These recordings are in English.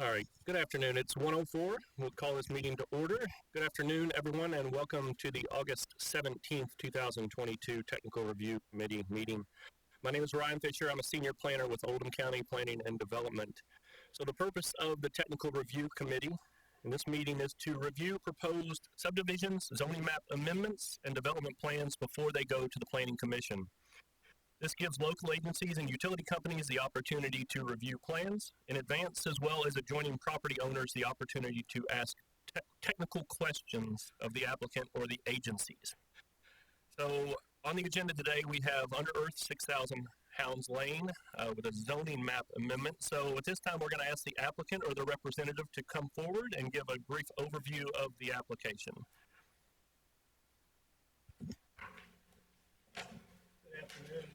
All right, good afternoon. It's 1:04. We'll call this meeting to order. Good afternoon, everyone, and welcome to the August 17th, 2022 Technical Review Committee meeting. My name is Ryan Fisher. I'm a senior planner with Oldham County Planning and Development. So the purpose of the Technical Review Committee in this meeting is to review proposed subdivisions, zoning map amendments, and development plans before they go to the Planning Commission. This gives local agencies and utility companies the opportunity to review plans in advance, as well as adjoining property owners the opportunity to ask technical questions of the applicant or the agencies. So on the agenda today, we have Under Earth 6000 Hounds Lane with a zoning map amendment. So at this time, we're going to ask the applicant or the representative to come forward and give a brief overview of the application. Good afternoon.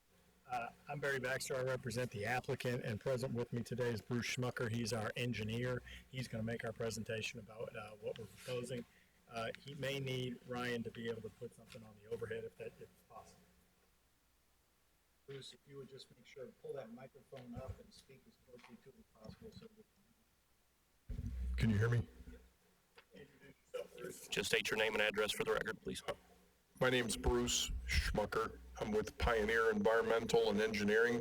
I'm Barry Baxter. I represent the applicant, and present with me today is Bruce Schmucker. He's our engineer. He's going to make our presentation about what we're proposing. He may need Ryan to be able to put something on the overhead if possible. Bruce, if you would just make sure to pull that microphone up and speak as closely to it as possible. Can you hear me? Introduce yourself, Bruce. Just state your name and address for the record, please. My name's Bruce Schmucker. I'm with Pioneer Environmental and Engineering,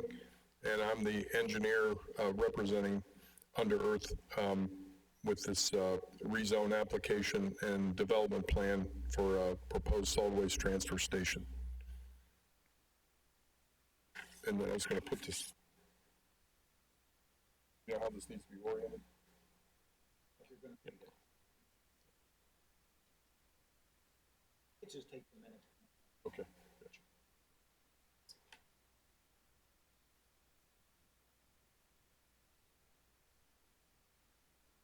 and I'm the engineer representing Under Earth with this rezone application and development plan for a proposed solid waste transfer station. And then I was going to put this, you know how this needs to be oriented? It just takes a minute. Okay, gotcha.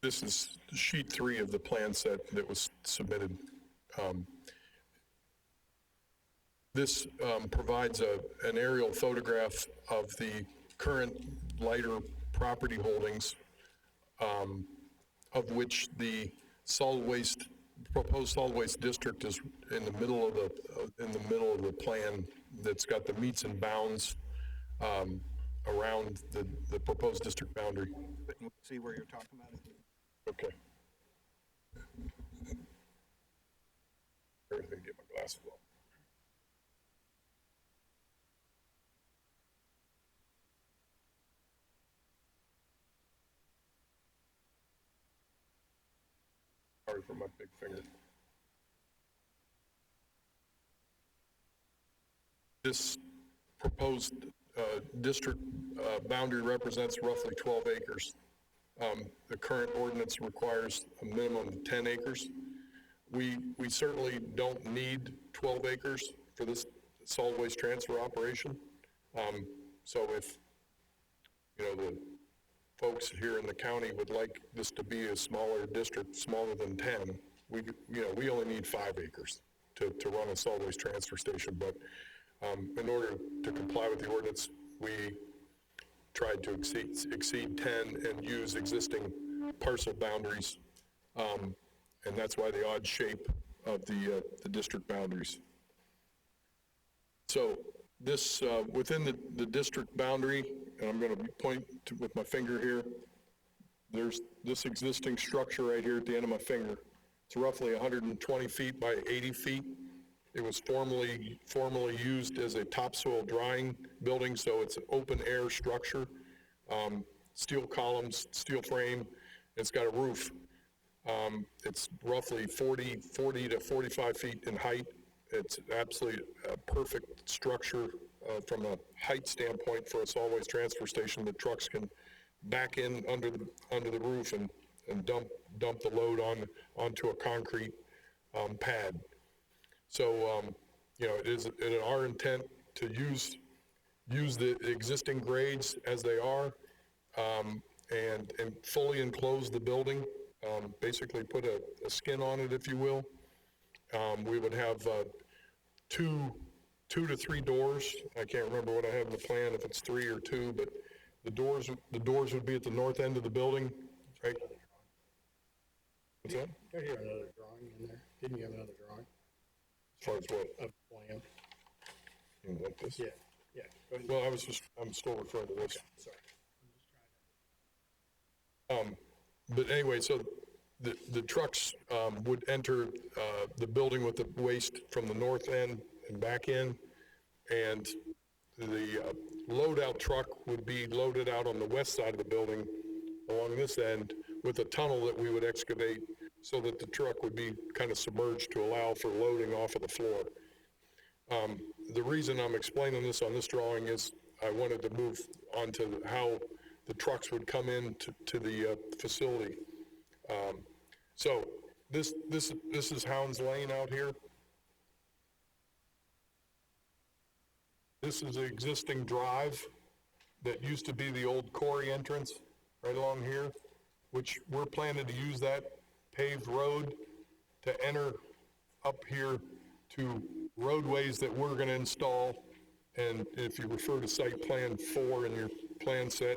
This is sheet 3 of the plan set that was submitted. This provides an aerial photograph of the current lighter property holdings, of which the proposed solid waste district is in the middle of the plan. That's got the meets and bounds around the proposed district boundary. See where you're talking about it? Okay. I'm gonna get my glasses off. Sorry for my big finger. This proposed district boundary represents roughly 12 acres. The current ordinance requires a minimum of 10 acres. We certainly don't need 12 acres for this solid waste transfer operation. So if, the folks here in the county would like this to be a smaller district, smaller than 10, we only need 5 acres to run a solid waste transfer station. But in order to comply with the ordinance, we tried to exceed 10 and use existing parcel boundaries, and that's why the odd shape of the district boundaries. So this, within the district boundary, and I'm going to point with my finger here, there's this existing structure right here at the end of my finger. It's roughly 120 feet by 80 feet. It was formerly used as a topsoil drying building, so it's an open air structure, steel columns, steel frame. It's got a roof. It's roughly 40 to 45 feet in height. It's absolutely a perfect structure from a height standpoint for a solid waste transfer station. The trucks can back in under the roof and dump the load onto a concrete pad. So, it is our intent to use the existing grades as they are, and fully enclose the building, basically put a skin on it, if you will. We would have 2 to 3 doors. I can't remember what I have in the plan, if it's 3 or 2, but the doors would be at the north end of the building, right? What's that? Don't you have another drawing in there? Didn't you have another drawing? As far as what? Of the plan? You want this? Yeah. Go ahead. Well, I'm still referring to this. Okay, sorry. I'm just trying to. But anyway, so the trucks would enter the building with the waste from the north end and back in, and the load-out truck would be loaded out on the west side of the building along this end with a tunnel that we would excavate so that the truck would be kind of submerged to allow for loading off of the floor. The reason I'm explaining this on this drawing is I wanted to move on to how the trucks would come in to the facility. So this is Hounds Lane out here. This is an existing drive that used to be the old quarry entrance right along here, which we're planning to use that paved road to enter up here to roadways that we're going to install. And if you refer to site plan 4 in your plan set,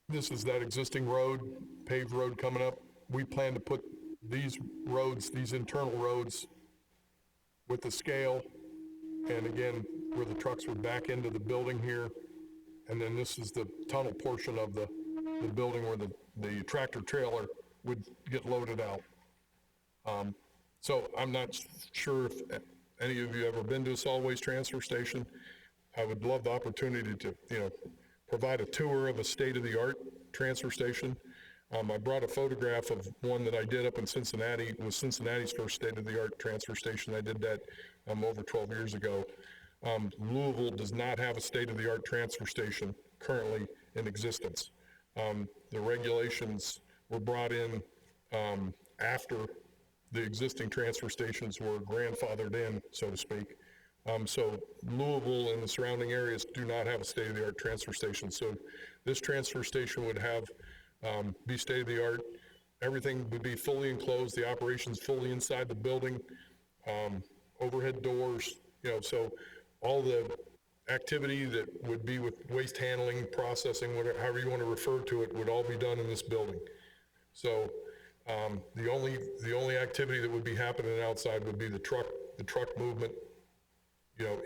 this is that existing road, paved road coming up. We plan to put these roads, these internal roads with the scale, and again, where the trucks would back into the building here. And then this is the tunnel portion of the building where the tractor trailer would get loaded out. So I'm not sure if any of you ever been to a solid waste transfer station. I would love the opportunity to, provide a tour of a state-of-the-art transfer station. I brought a photograph of one that I did up in Cincinnati. It was Cincinnati's first state-of-the-art transfer station. I did that over 12 years ago. Louisville does not have a state-of-the-art transfer station currently in existence. The regulations were brought in after the existing transfer stations were grandfathered in, so to speak. So Louisville and the surrounding areas do not have a state-of-the-art transfer station. So this transfer station would have be state-of-the-art. Everything would be fully enclosed. The operations fully inside the building. Overhead doors. So all the activity that would be with waste handling, processing, whatever, however you want to refer to it, would all be done in this building. So the only activity that would be happening outside would be the truck movement,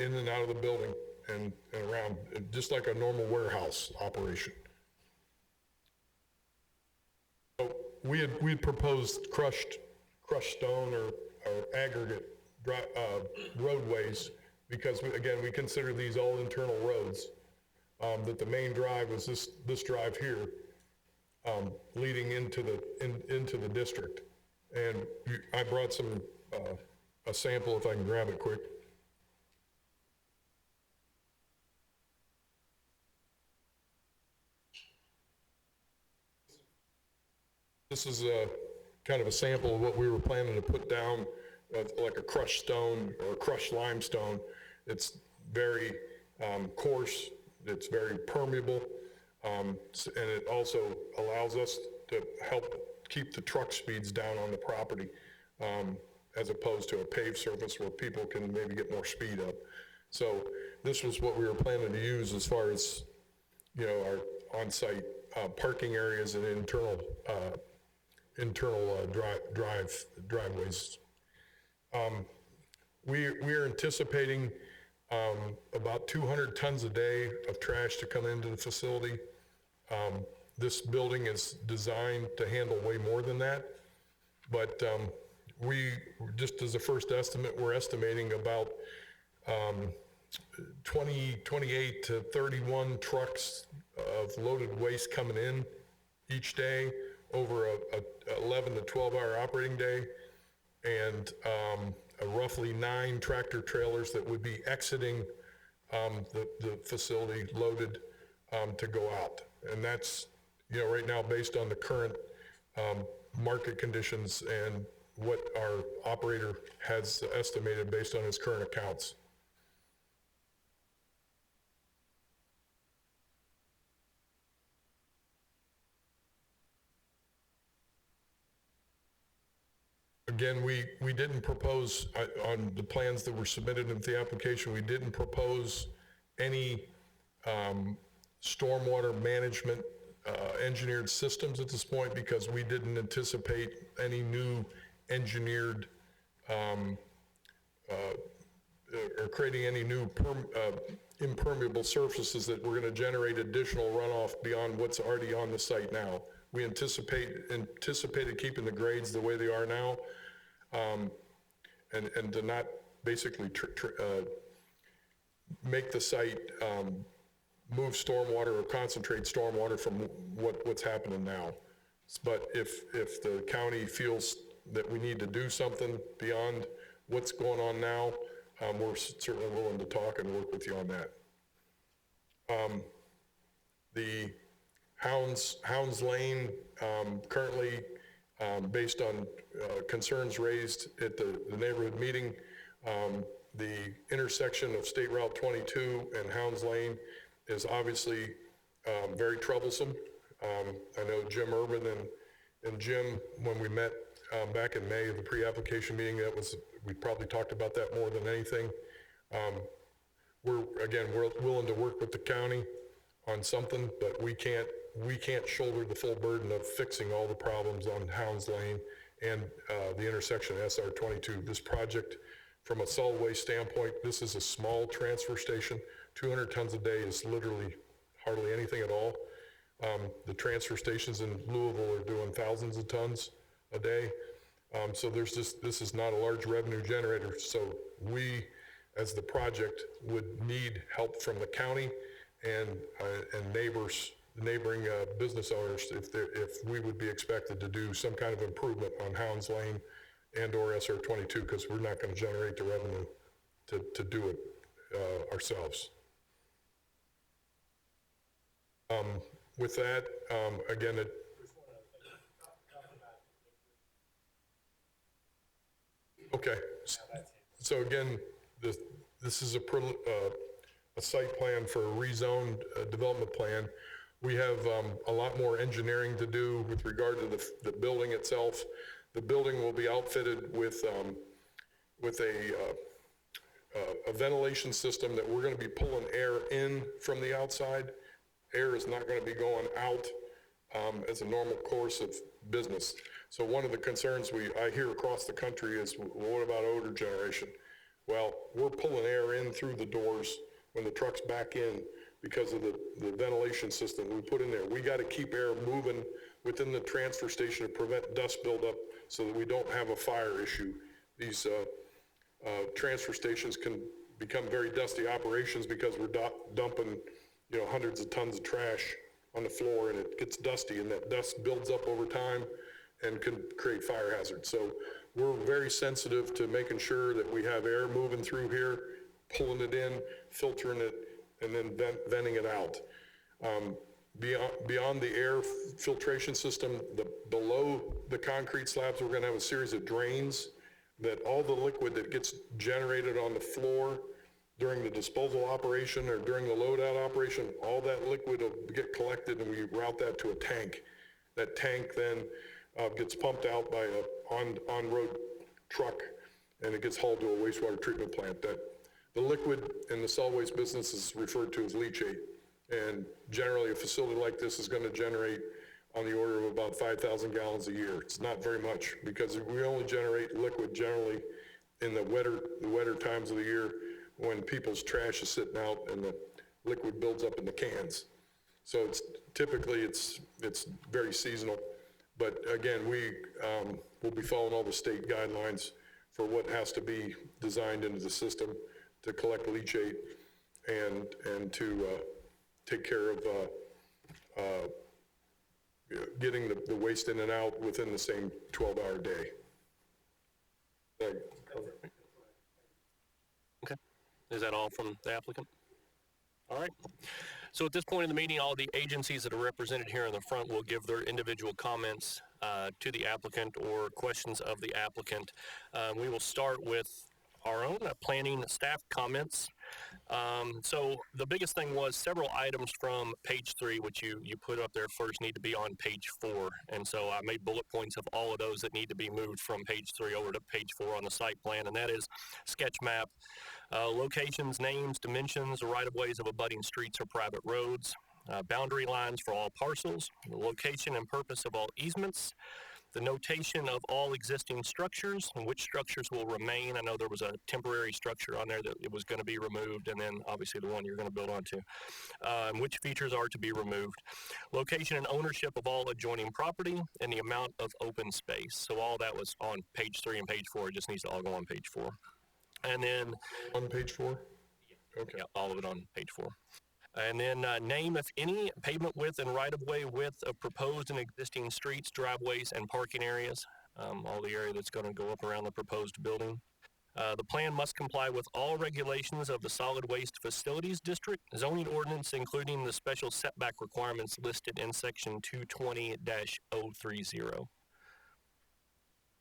in and out of the building and around, just like a normal warehouse operation. So we had proposed crushed stone or aggregate roadways because we consider these all internal roads. That the main drive was this drive here, leading into the district. And I brought a sample if I can grab it quick. This is kind of a sample of what we were planning to put down, like a crushed stone or crushed limestone. It's very coarse, it's very permeable, and it also allows us to help keep the truck speeds down on the property, as opposed to a paved surface where people can maybe get more speed up. So this was what we were planning to use as far as, our on-site parking areas and internal driveways. We are anticipating about 200 tons a day of trash to come into the facility. This building is designed to handle way more than that, but we, just as a first estimate, we're estimating about 28 to 31 trucks of loaded waste coming in each day over a 11 to 12 hour operating day, and roughly 9 tractor trailers that would be exiting the facility loaded to go out. And that's, right now based on the current market conditions and what our operator has estimated based on his current accounts. Again, we didn't propose, on the plans that were submitted into the application, we didn't propose any stormwater management engineered systems at this point because we didn't anticipate any new engineered or creating any new impermeable surfaces that we're going to generate additional runoff beyond what's already on the site now. We anticipated keeping the grades the way they are now, and to not basically make the site move stormwater or concentrate stormwater from what's happening now. But if the county feels that we need to do something beyond what's going on now, we're certainly willing to talk and work with you on that. The Hounds Lane, currently, based on concerns raised at the neighborhood meeting, the intersection of State Route 22 and Hounds Lane is obviously very troublesome. I know Jim Urban and Jim, when we met back in May of the pre-application meeting, we probably talked about that more than anything. We're willing to work with the county on something, but we can't shoulder the full burden of fixing all the problems on Hounds Lane and the intersection of SR 22. This project, from a solid waste standpoint, this is a small transfer station. 200 tons a day is literally hardly anything at all. The transfer stations in Louisville are doing thousands of tons a day. So this is not a large revenue generator. So we, as the project, would need help from the county and neighboring business owners if we would be expected to do some kind of improvement on Hounds Lane and or SR 22, because we're not going to generate the revenue to do it ourselves. With that, again, okay. So again, this is a site plan for a rezoned development plan. We have a lot more engineering to do with regard to the building itself. The building will be outfitted with a ventilation system that we're going to be pulling air in from the outside. Air is not going to be going out as a normal course of business. So one of the concerns I hear across the country is, well, what about odor generation? Well, we're pulling air in through the doors when the truck's back in because of the ventilation system we put in there. We got to keep air moving within the transfer station to prevent dust buildup so that we don't have a fire issue. These transfer stations can become very dusty operations because we're dumping hundreds of tons of trash on the floor, and it gets dusty, and that dust builds up over time and can create fire hazards. So we're very sensitive to making sure that we have air moving through here, pulling it in, filtering it, and then venting it out. Beyond the air filtration system, below the concrete slabs, we're going to have a series of drains that all the liquid that gets generated on the floor during the disposal operation or during the load out operation, all that liquid will get collected and we route that to a tank. That tank then gets pumped out by an on-road truck and it gets hauled to a wastewater treatment plant. That the liquid in the solid waste business is referred to as leachate. And generally a facility like this is going to generate on the order of about 5,000 gallons a year. It's not very much because we only generate liquid generally in the wetter times of the year when people's trash is sitting out and the liquid builds up in the cans. So it's typically very seasonal. But again, we'll be following all the state guidelines for what has to be designed into the system to collect leachate and to take care of getting the waste in and out within the same 12-hour day. Okay. Is that all from the applicant? All right. So at this point in the meeting, all the agencies that are represented here in the front will give their individual comments to the applicant or questions of the applicant. We will start with our own planning staff comments. So the biggest thing was several items from page 3, which you put up there first, need to be on page 4. And so I made bullet points of all of those that need to be moved from page 3 over to page 4 on the site plan. And that is sketch map, locations, names, dimensions, right-of-ways of abutting streets or private roads, boundary lines for all parcels, the location and purpose of all easements, the notation of all existing structures and which structures will remain. I know there was a temporary structure on there that it was going to be removed, and then obviously the one you're going to build onto. And which features are to be removed. Location and ownership of all adjoining property, and the amount of open space. So all that was on page 3 and page 4. It just needs to all go on page 4. And then On page 4? Okay. yeah, all of it on page 4. And then name, if any, pavement width and right-of-way width of proposed and existing streets, driveways, and parking areas, all the area that's going to go up around the proposed building. The plan must comply with all regulations of the Solid Waste Facilities District zoning ordinance, including the special setback requirements listed in section 220-030.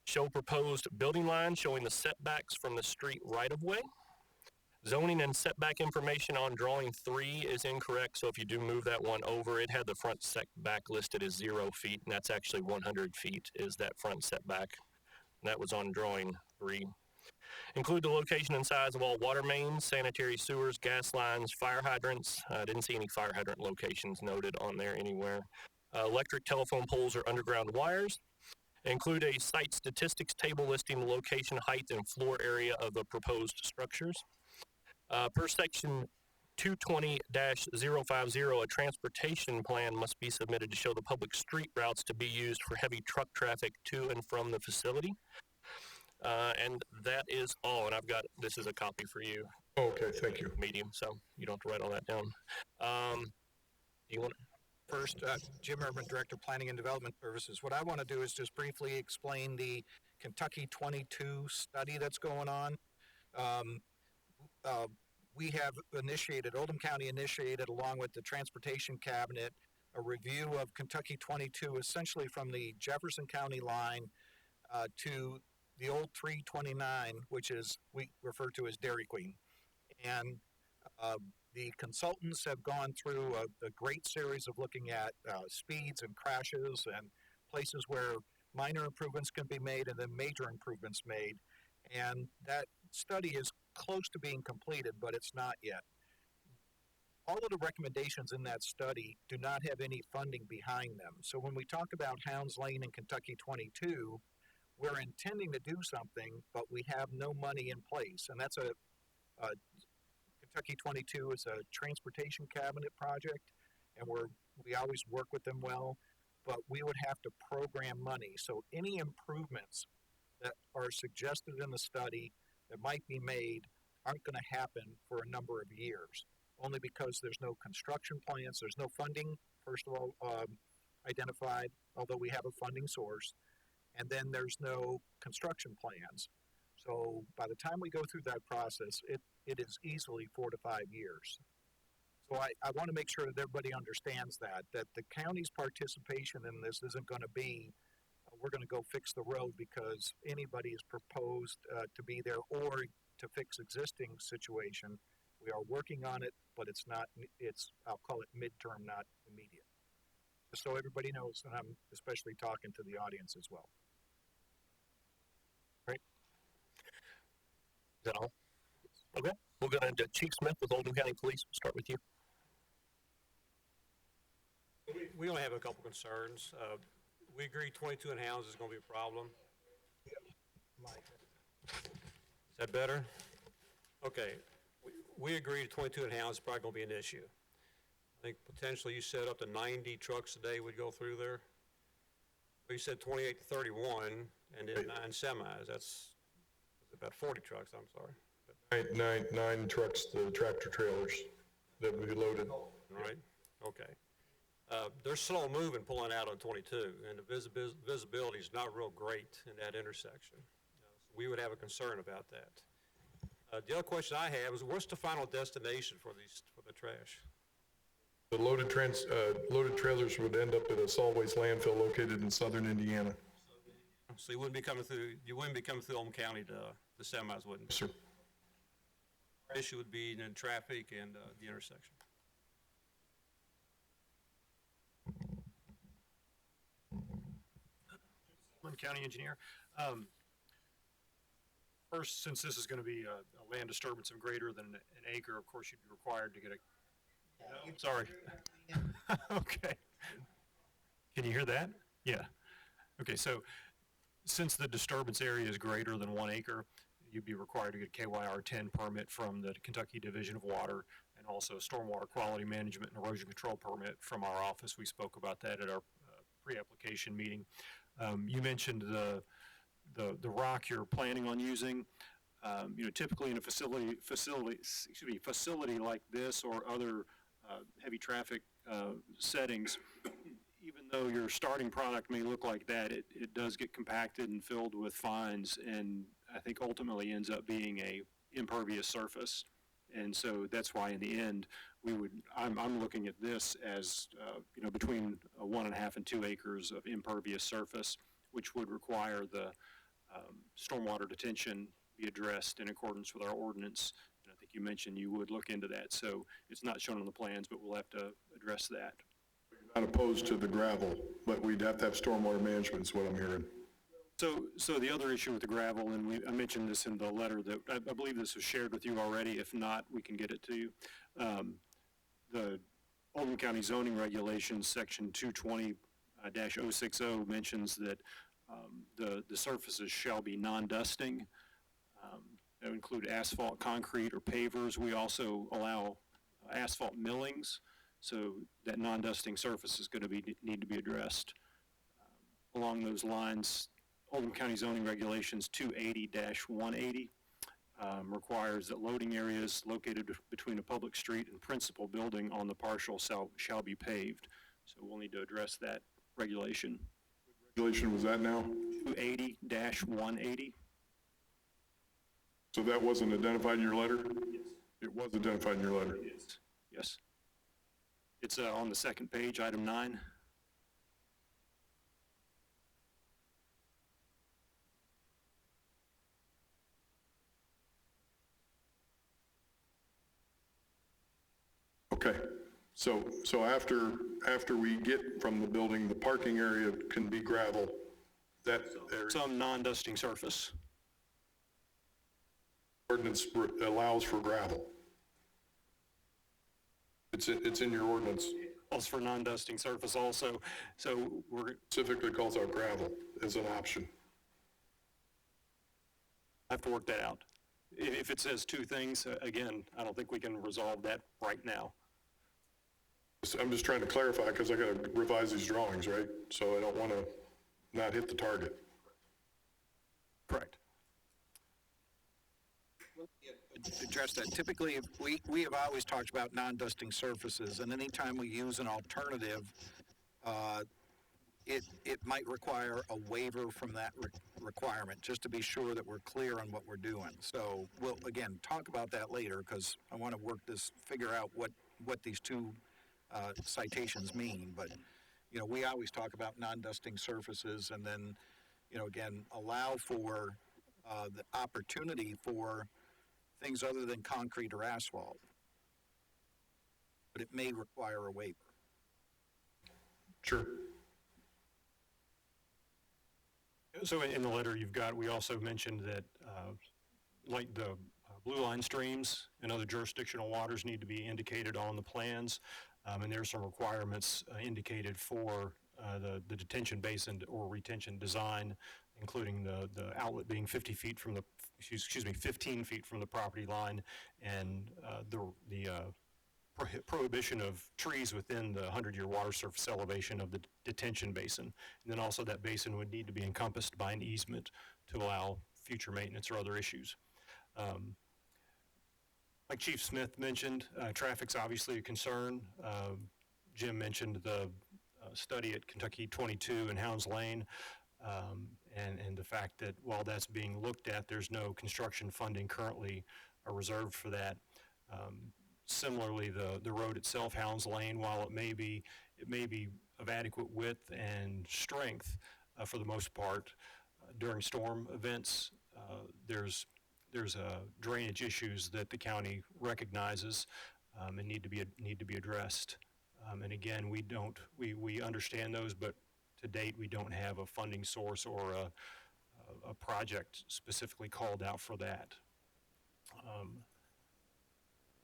Show proposed building lines showing the setbacks from the street right-of-way. Zoning and setback information on drawing 3 is incorrect, so if you do move that one over, it had the front setback listed as 0 feet, and that's actually 100 feet is that front setback. And that was on drawing 3. Include the location and size of all water mains, sanitary sewers, gas lines, fire hydrants. I didn't see any fire hydrant locations noted on there anywhere. Electric telephone poles or underground wires. Include a site statistics table listing the location, height, and floor area of the proposed structures. Per section 220-050, a transportation plan must be submitted to show the public street routes to be used for heavy truck traffic to and from the facility. And that is all, and this is a copy for you. Okay, thank you. Medium, so you don't have to write all that down. You want First, Jim Urban, Director of Planning and Development Services. What I want to do is just briefly explain the Kentucky 22 study that's going on. We have initiated, Oldham County initiated, along with the Transportation Cabinet, a review of Kentucky 22, essentially from the Jefferson County line to the old 329, which is we refer to as Dairy Queen. And the consultants have gone through a great series of looking at speeds and crashes and places where minor improvements can be made and then major improvements made. And that study is close to being completed, but it's not yet. All of the recommendations in that study do not have any funding behind them. So when we talk about Hounds Lane and Kentucky 22, we're intending to do something, but we have no money in place. And that's Kentucky 22 is a transportation cabinet project, and we always work with them well, but we would have to program money. So any improvements that are suggested in the study that might be made aren't going to happen for a number of years, only because there's no construction plans, there's no funding, first of all, identified, although we have a funding source, and then there's no construction plans. So by the time we go through that process, it is easily 4 to 5 years. So I want to make sure that everybody understands that the county's participation in this isn't going to be, we're going to go fix the road because anybody has proposed to be there or to fix existing situation. We are working on it, but I'll call it midterm, not immediate. Just so everybody knows, and I'm especially talking to the audience as well. Great. Is that all? Okay. We'll go to Chief Smith with Oldham County Police. We'll start with you. We only have a couple concerns. We agree 22 in Hounds is going to be a problem. Is that better? Okay. We agree 22 in Hounds is probably going to be an issue. I think potentially you said up to 90 trucks a day would go through there. Well, you said 28 to 31 and then 9 semis. That's about 40 trucks, I'm sorry. Nine trucks, the tractor trailers that will be loaded. Right? Okay. They're slow moving pulling out on 22, and the visibility is not real great in that intersection. So we would have a concern about that. The other question I have is, what's the final destination for the trash? The loaded trailers would end up at a solid waste landfill located in southern Indiana. So you wouldn't be coming through Oldham County the semis, wouldn't? Yes, sir. Our issue would be in traffic and the intersection. County engineer. First, since this is going to be a land disturbance of greater than an acre, of course, you'd be required to get a. Sorry. Okay. Can you hear that? Yeah. Okay. So Since the disturbance area is greater than 1 acre, you'd be required to get a KYR 10 permit from the Kentucky Division of Water, and also stormwater quality management and erosion control permit from our office. We spoke about that at our pre-application meeting. You mentioned the rock you're planning on using. Typically in a facility like this or other heavy traffic settings, even though your starting product may look like that, it does get compacted and filled with fines, and I think ultimately ends up being a impervious surface. And so that's why in the end, I'm looking at this as, between 1.5 and 2 acres of impervious surface, which would require the stormwater detention be addressed in accordance with our ordinance. And I think you mentioned you would look into that. So it's not shown on the plans, but we'll have to address that. Not opposed to the gravel, but we'd have to have stormwater management is what I'm hearing. So the other issue with the gravel, and I mentioned this in the letter, that I believe this was shared with you already. If not, we can get it to you. The Oldham County zoning regulations, section 220-060 mentions that the surfaces shall be non-dusting. That would include asphalt, concrete, or pavers. We also allow asphalt millings, so that non-dusting surface is going to need to be addressed. Along those lines, Oldham County zoning regulations 280-180 requires that loading areas located between a public street and principal building on the partial shall be paved. So we'll need to address that regulation. What regulation was that now? 280-180. So that wasn't identified in your letter? Yes. It was identified in your letter? Yes. It's on the second page, item 9. Okay, so after we get from the building, the parking area can be gravel, that area. Some non-dusting surface. Ordinance allows for gravel. It's in your ordinance. Calls for non-dusting surface also, so we're Specifically calls out gravel as an option. I have to work that out. If it says two things, again, I don't think we can resolve that right now. I'm just trying to clarify because I got to revise these drawings, right? So I don't want to not hit the target. Correct. Address that. Typically, we have always talked about non-dusting surfaces, and anytime we use an alternative, it might require a waiver from that requirement, just to be sure that we're clear on what we're doing. So we'll, again, talk about that later, because I want to figure out what these two citations mean. But, we always talk about non-dusting surfaces, and then, again, allow for the opportunity for things other than concrete or asphalt. But it may require a waiver. Sure. So in the letter we also mentioned that like the blue line streams and other jurisdictional waters need to be indicated on the plans, and there are some requirements indicated for the detention basin or retention design, including the outlet being 15 feet from the property line, and the prohibition of trees within the 100-year water surface elevation of the detention basin. And then also that basin would need to be encompassed by an easement to allow future maintenance or other issues. Like Chief Smith mentioned, traffic's obviously a concern. Jim mentioned the study at Kentucky 22 and Hounds Lane, and the fact that while that's being looked at, there's no construction funding currently reserved for that. Similarly, the road itself, Hounds Lane, while it may be of adequate width and strength for the most part, during storm events, there's drainage issues that the county recognizes and need to be addressed. And again, we understand those, but to date we don't have a funding source or a project specifically called out for that.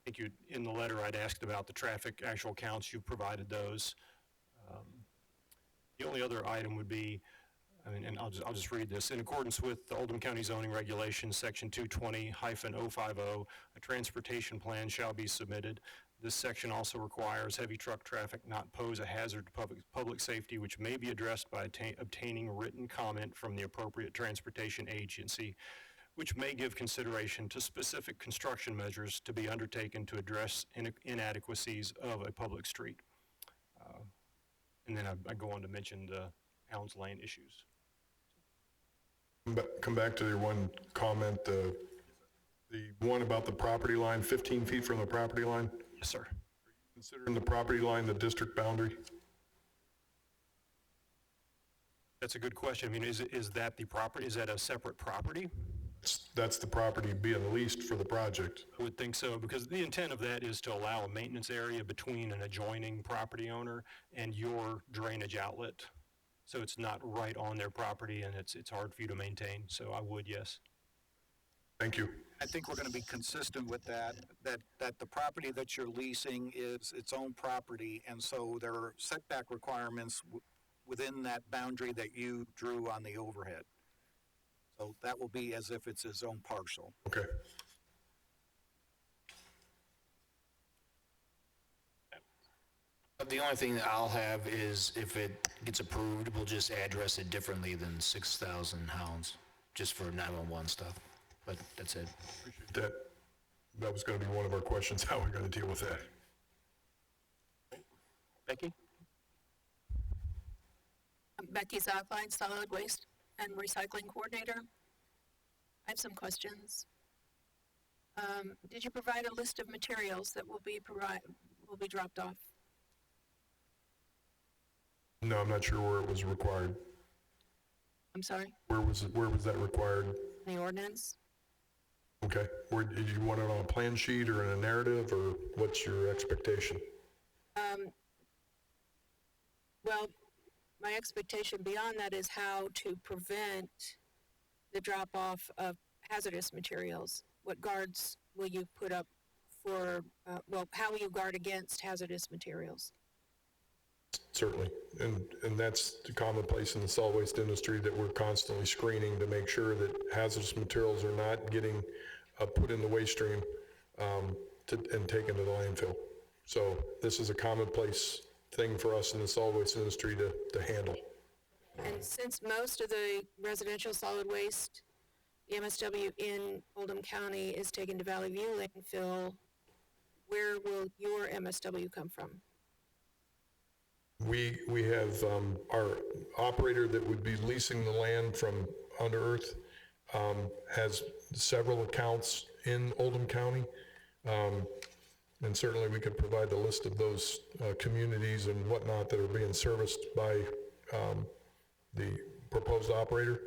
I think in the letter I'd asked about the traffic actual counts. You provided those. The only other item would be and I'll just read this. In accordance with the Oldham County zoning regulations, section 220-050, a transportation plan shall be submitted. This section also requires heavy truck traffic not pose a hazard to public safety, which may be addressed by obtaining written comment from the appropriate transportation agency, which may give consideration to specific construction measures to be undertaken to address inadequacies of a public street. And then I go on to mention the Hounds Lane issues. Come back to your one comment, the one about the property line, 15 feet from the property line. Yes, sir. Considering the property line the district boundary? That's a good question. I mean, is that the property? Is that a separate property? That's the property being leased for the project. I would think so, because the intent of that is to allow a maintenance area between an adjoining property owner and your drainage outlet. So it's not right on their property and it's hard for you to maintain. So I would, yes. Thank you. I think we're going to be consistent with that the property that you're leasing is its own property, and so there are setback requirements within that boundary that you drew on the overhead. So that will be as if it's his own parcel. Okay. The only thing that I'll have is if it gets approved, we'll just address it differently than 6,000 Hounds, just for 911 stuff. But that's it. Appreciate that. That was going to be one of our questions, how we're going to deal with that. Becky? I'm Becky Zockline, Solid Waste and Recycling Coordinator. I have some questions. Did you provide a list of materials that will be dropped off? No, I'm not sure where it was required. I'm sorry? Where was that required? The ordinance? Okay. Did you want it on a plan sheet or in a narrative, or what's your expectation? Well, my expectation beyond that is how to prevent the drop-off of hazardous materials. What guards will you put up for, how will you guard against hazardous materials? Certainly. And that's the commonplace in the solid waste industry, that we're constantly screening to make sure that hazardous materials are not getting put in the waste stream and taken to the landfill. So this is a commonplace thing for us in the solid waste industry to handle. And since most of the residential solid waste, the MSW in Oldham County is taken to Valley View landfill, where will your MSW come from? We have our operator that would be leasing the land from Under Earth has several accounts in Oldham County. And certainly we could provide the list of those communities and whatnot that are being serviced by the proposed operator.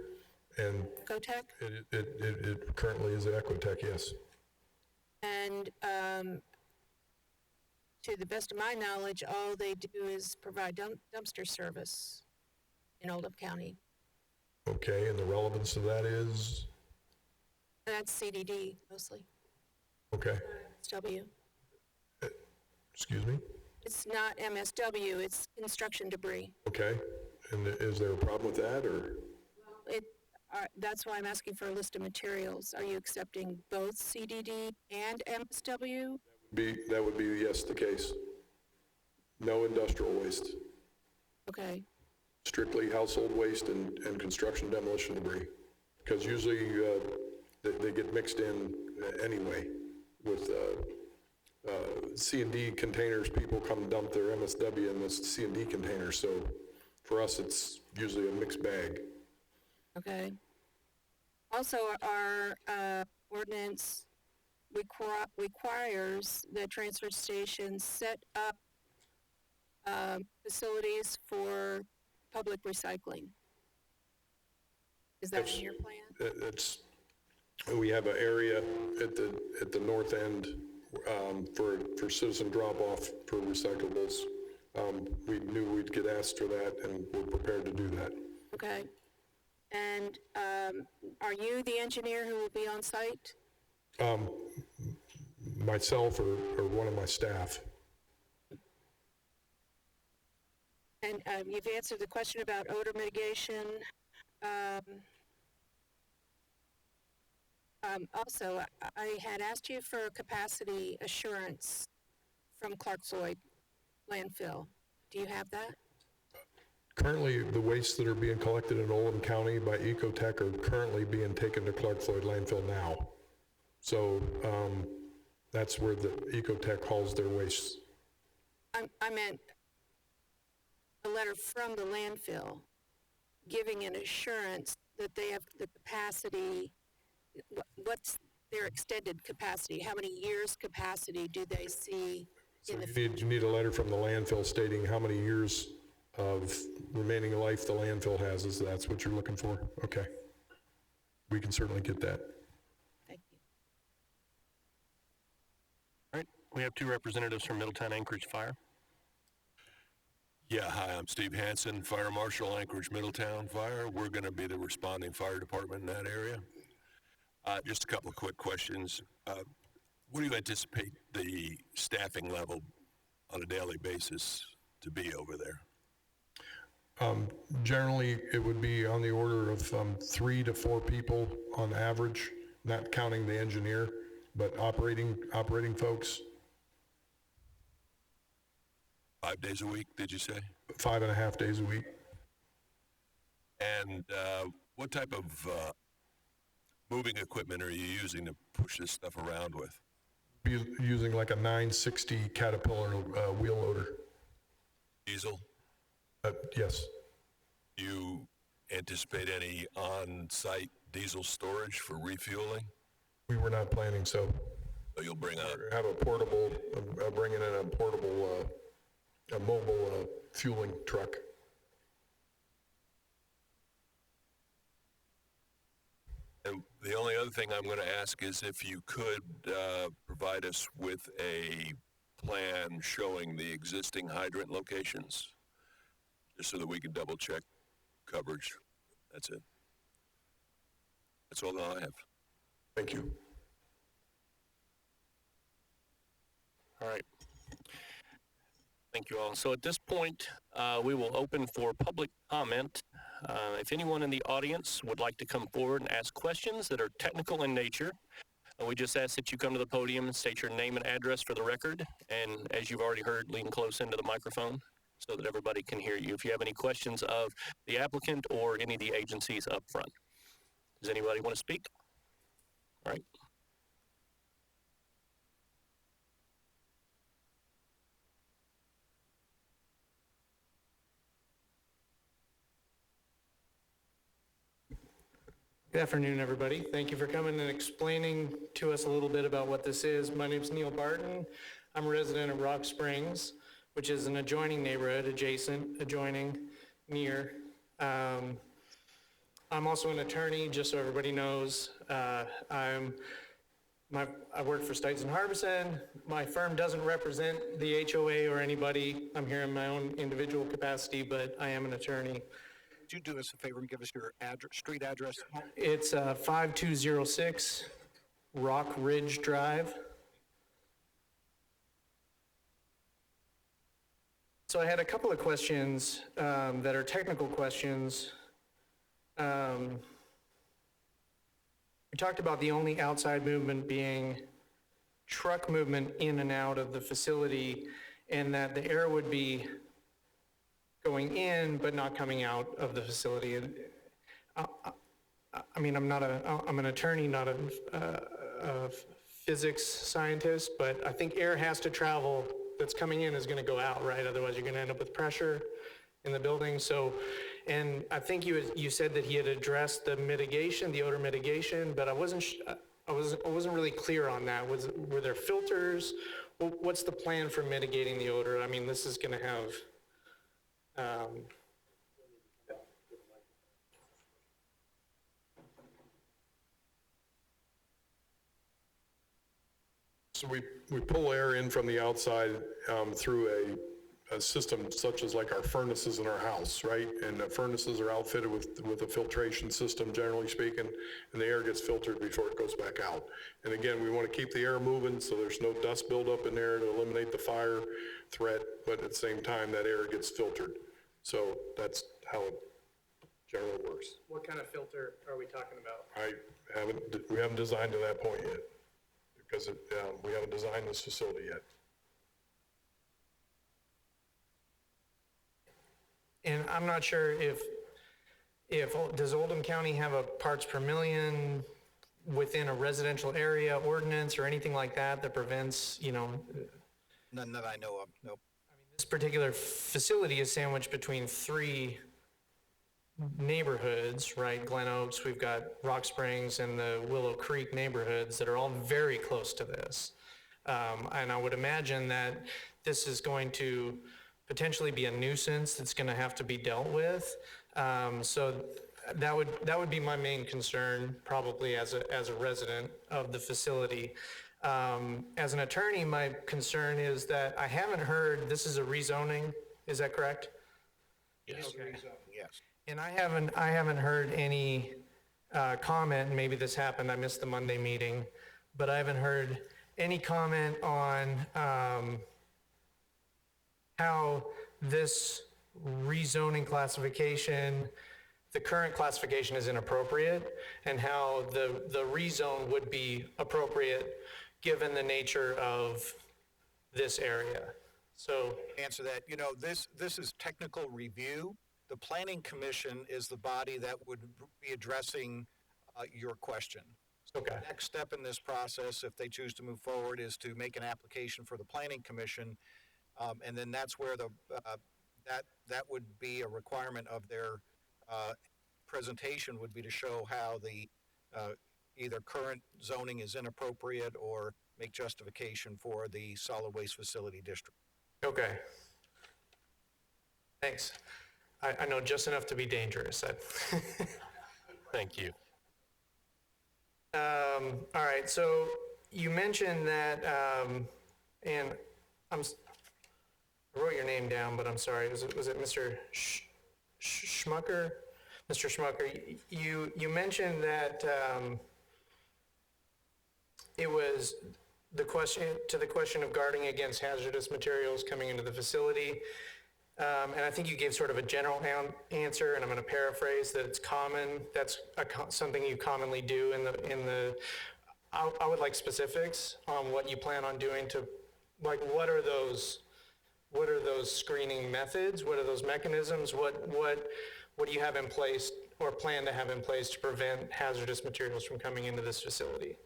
And Ecotech? it currently is at Ecotech, yes. And to the best of my knowledge, all they do is provide dumpster service in Oldham County. Okay, and the relevance of that is? That's CDD mostly. Okay. MSW. Excuse me? It's not MSW, it's construction debris. Okay, and is there a problem with that, or? That's why I'm asking for a list of materials. Are you accepting both CDD and MSW? That would be, yes, the case. No industrial waste. Okay. Strictly household waste and construction demolition debris. Because usually they get mixed in anyway with C&D containers. People come dump their MSW in the C&D containers. So for us, it's usually a mixed bag. Okay. Also, our ordinance requires the transfer station set up facilities for public recycling. Is that in your plan? We have an area at the north end for citizen drop-off for recyclables. We knew we'd get asked for that, and we're prepared to do that. Okay. And are you the engineer who will be on site? Myself or one of my staff. And you've answered the question about odor mitigation. Also, I had asked you for capacity assurance from Clark Floyd landfill. Do you have that? Currently, the wastes that are being collected in Oldham County by Ecotech are currently being taken to Clark Floyd landfill now. So that's where the Ecotech hauls their wastes. I meant a letter from the landfill giving an assurance that they have the capacity. What's their extended capacity? How many years capacity do they see in the future? You need a letter from the landfill stating how many years of remaining life the landfill has. Is that's what you're looking for? Okay. We can certainly get that. Thank you. All right, we have two representatives from Middletown Anchorage Fire. Yeah, hi, I'm Steve Hansen, Fire Marshal, Anchorage Middletown Fire. We're going to be the responding fire department in that area. Just a couple of quick questions. What do you anticipate the staffing level on a daily basis to be over there? Generally, it would be on the order of 3 to 4 people on average, not counting the engineer, but operating folks. 5 days a week, did you say? 5.5 days a week. And what type of moving equipment are you using to push this stuff around with? Be using like a 960 Caterpillar wheel loader. Diesel? Yes. Do you anticipate any on-site diesel storage for refueling? We were not planning, so So you'll bring have a portable, bringing in a portable, a mobile fueling truck. And the only other thing I'm going to ask is if you could provide us with a plan showing the existing hydrant locations, just so that we can double check coverage. That's it. That's all that I have. Thank you. All right. Thank you all. So at this point, we will open for public comment. If anyone in the audience would like to come forward and ask questions that are technical in nature, we just ask that you come to the podium and state your name and address for the record. And as you've already heard, lean close into the microphone so that everybody can hear you. If you have any questions of the applicant or any of the agencies up front. Does anybody want to speak? All right. Good afternoon, everybody. Thank you for coming and explaining to us a little bit about what this is. My name's Neil Barton. I'm a resident of Rock Springs, which is an adjoining neighborhood, adjoining, near. I'm also an attorney, just so everybody knows. I work for Stites and Harbison. My firm doesn't represent the HOA or anybody. I'm here in my own individual capacity, but I am an attorney. Could you do us a favor and give us your street address? It's 5206 Rock Ridge Drive. So I had a couple of questions that are technical questions. We talked about the only outside movement being truck movement in and out of the facility, and that the air would be going in but not coming out of the facility. And I mean, I'm an attorney, not a physics scientist, but I think air has to travel. That's coming in is going to go out, right? Otherwise, you're going to end up with pressure in the building. So, and I think you said that he had addressed the mitigation, the odor mitigation, but I wasn't really clear on that. Were there filters? What's the plan for mitigating the odor? I mean, this is going to have. So we pull air in from the outside through a system such as like our furnaces in our house, right? And the furnaces are outfitted with a filtration system, generally speaking, and the air gets filtered before it goes back out. And again, we want to keep the air moving so there's no dust buildup in there to eliminate the fire threat, but at the same time, that air gets filtered. So that's how General Works. What kind of filter are we talking about? We haven't designed to that point yet, because we haven't designed this facility yet. And I'm not sure if does Oldham County have a parts per million within a residential area ordinance or anything like that that prevents, None that I know of, nope. this particular facility is sandwiched between three neighborhoods, right? Glen Oaks, we've got Rock Springs and the Willow Creek neighborhoods that are all very close to this. And I would imagine that this is going to potentially be a nuisance that's going to have to be dealt with. So that would be my main concern, probably as a resident of the facility. As an attorney, my concern is that I haven't heard, this is a rezoning, is that correct? Yes. Okay. Yes. And I haven't heard any comment, maybe this happened, I missed the Monday meeting, but I haven't heard any comment on how this rezoning classification, the current classification is inappropriate, and how the rezone would be appropriate given the nature of this area. So, Answer that, this is technical review. The Planning Commission is the body that would be addressing your question. okay, Next step in this process, if they choose to move forward, is to make an application for the Planning Commission, and then that's where that would be a requirement of their presentation, would be to show how the either current zoning is inappropriate or make justification for the solid waste facility district. okay. Thanks. I know just enough to be dangerous. Thank you. All right, so you mentioned that, and I wrote your name down, but I'm sorry, was it Mr. Schmucker? Mr. Schmucker, you mentioned that it was the question of guarding against hazardous materials coming into the facility. And I think you gave sort of a general answer, and I'm going to paraphrase that it's common. That's something you commonly do I would like specifics on what you plan on doing to, like, what are those screening methods? What are those mechanisms? What do you have in place or plan to have in place to prevent hazardous materials from coming into this facility?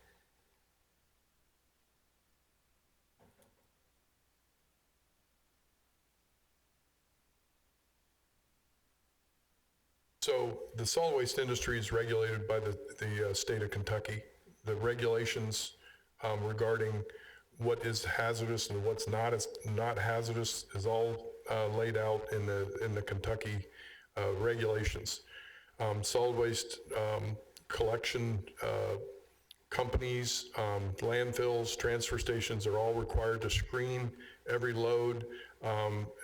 So the solid waste industry is regulated by the state of Kentucky. The regulations regarding what is hazardous and what's not hazardous is all laid out in the Kentucky regulations. Solid waste collection companies, landfills, transfer stations are all required to screen every load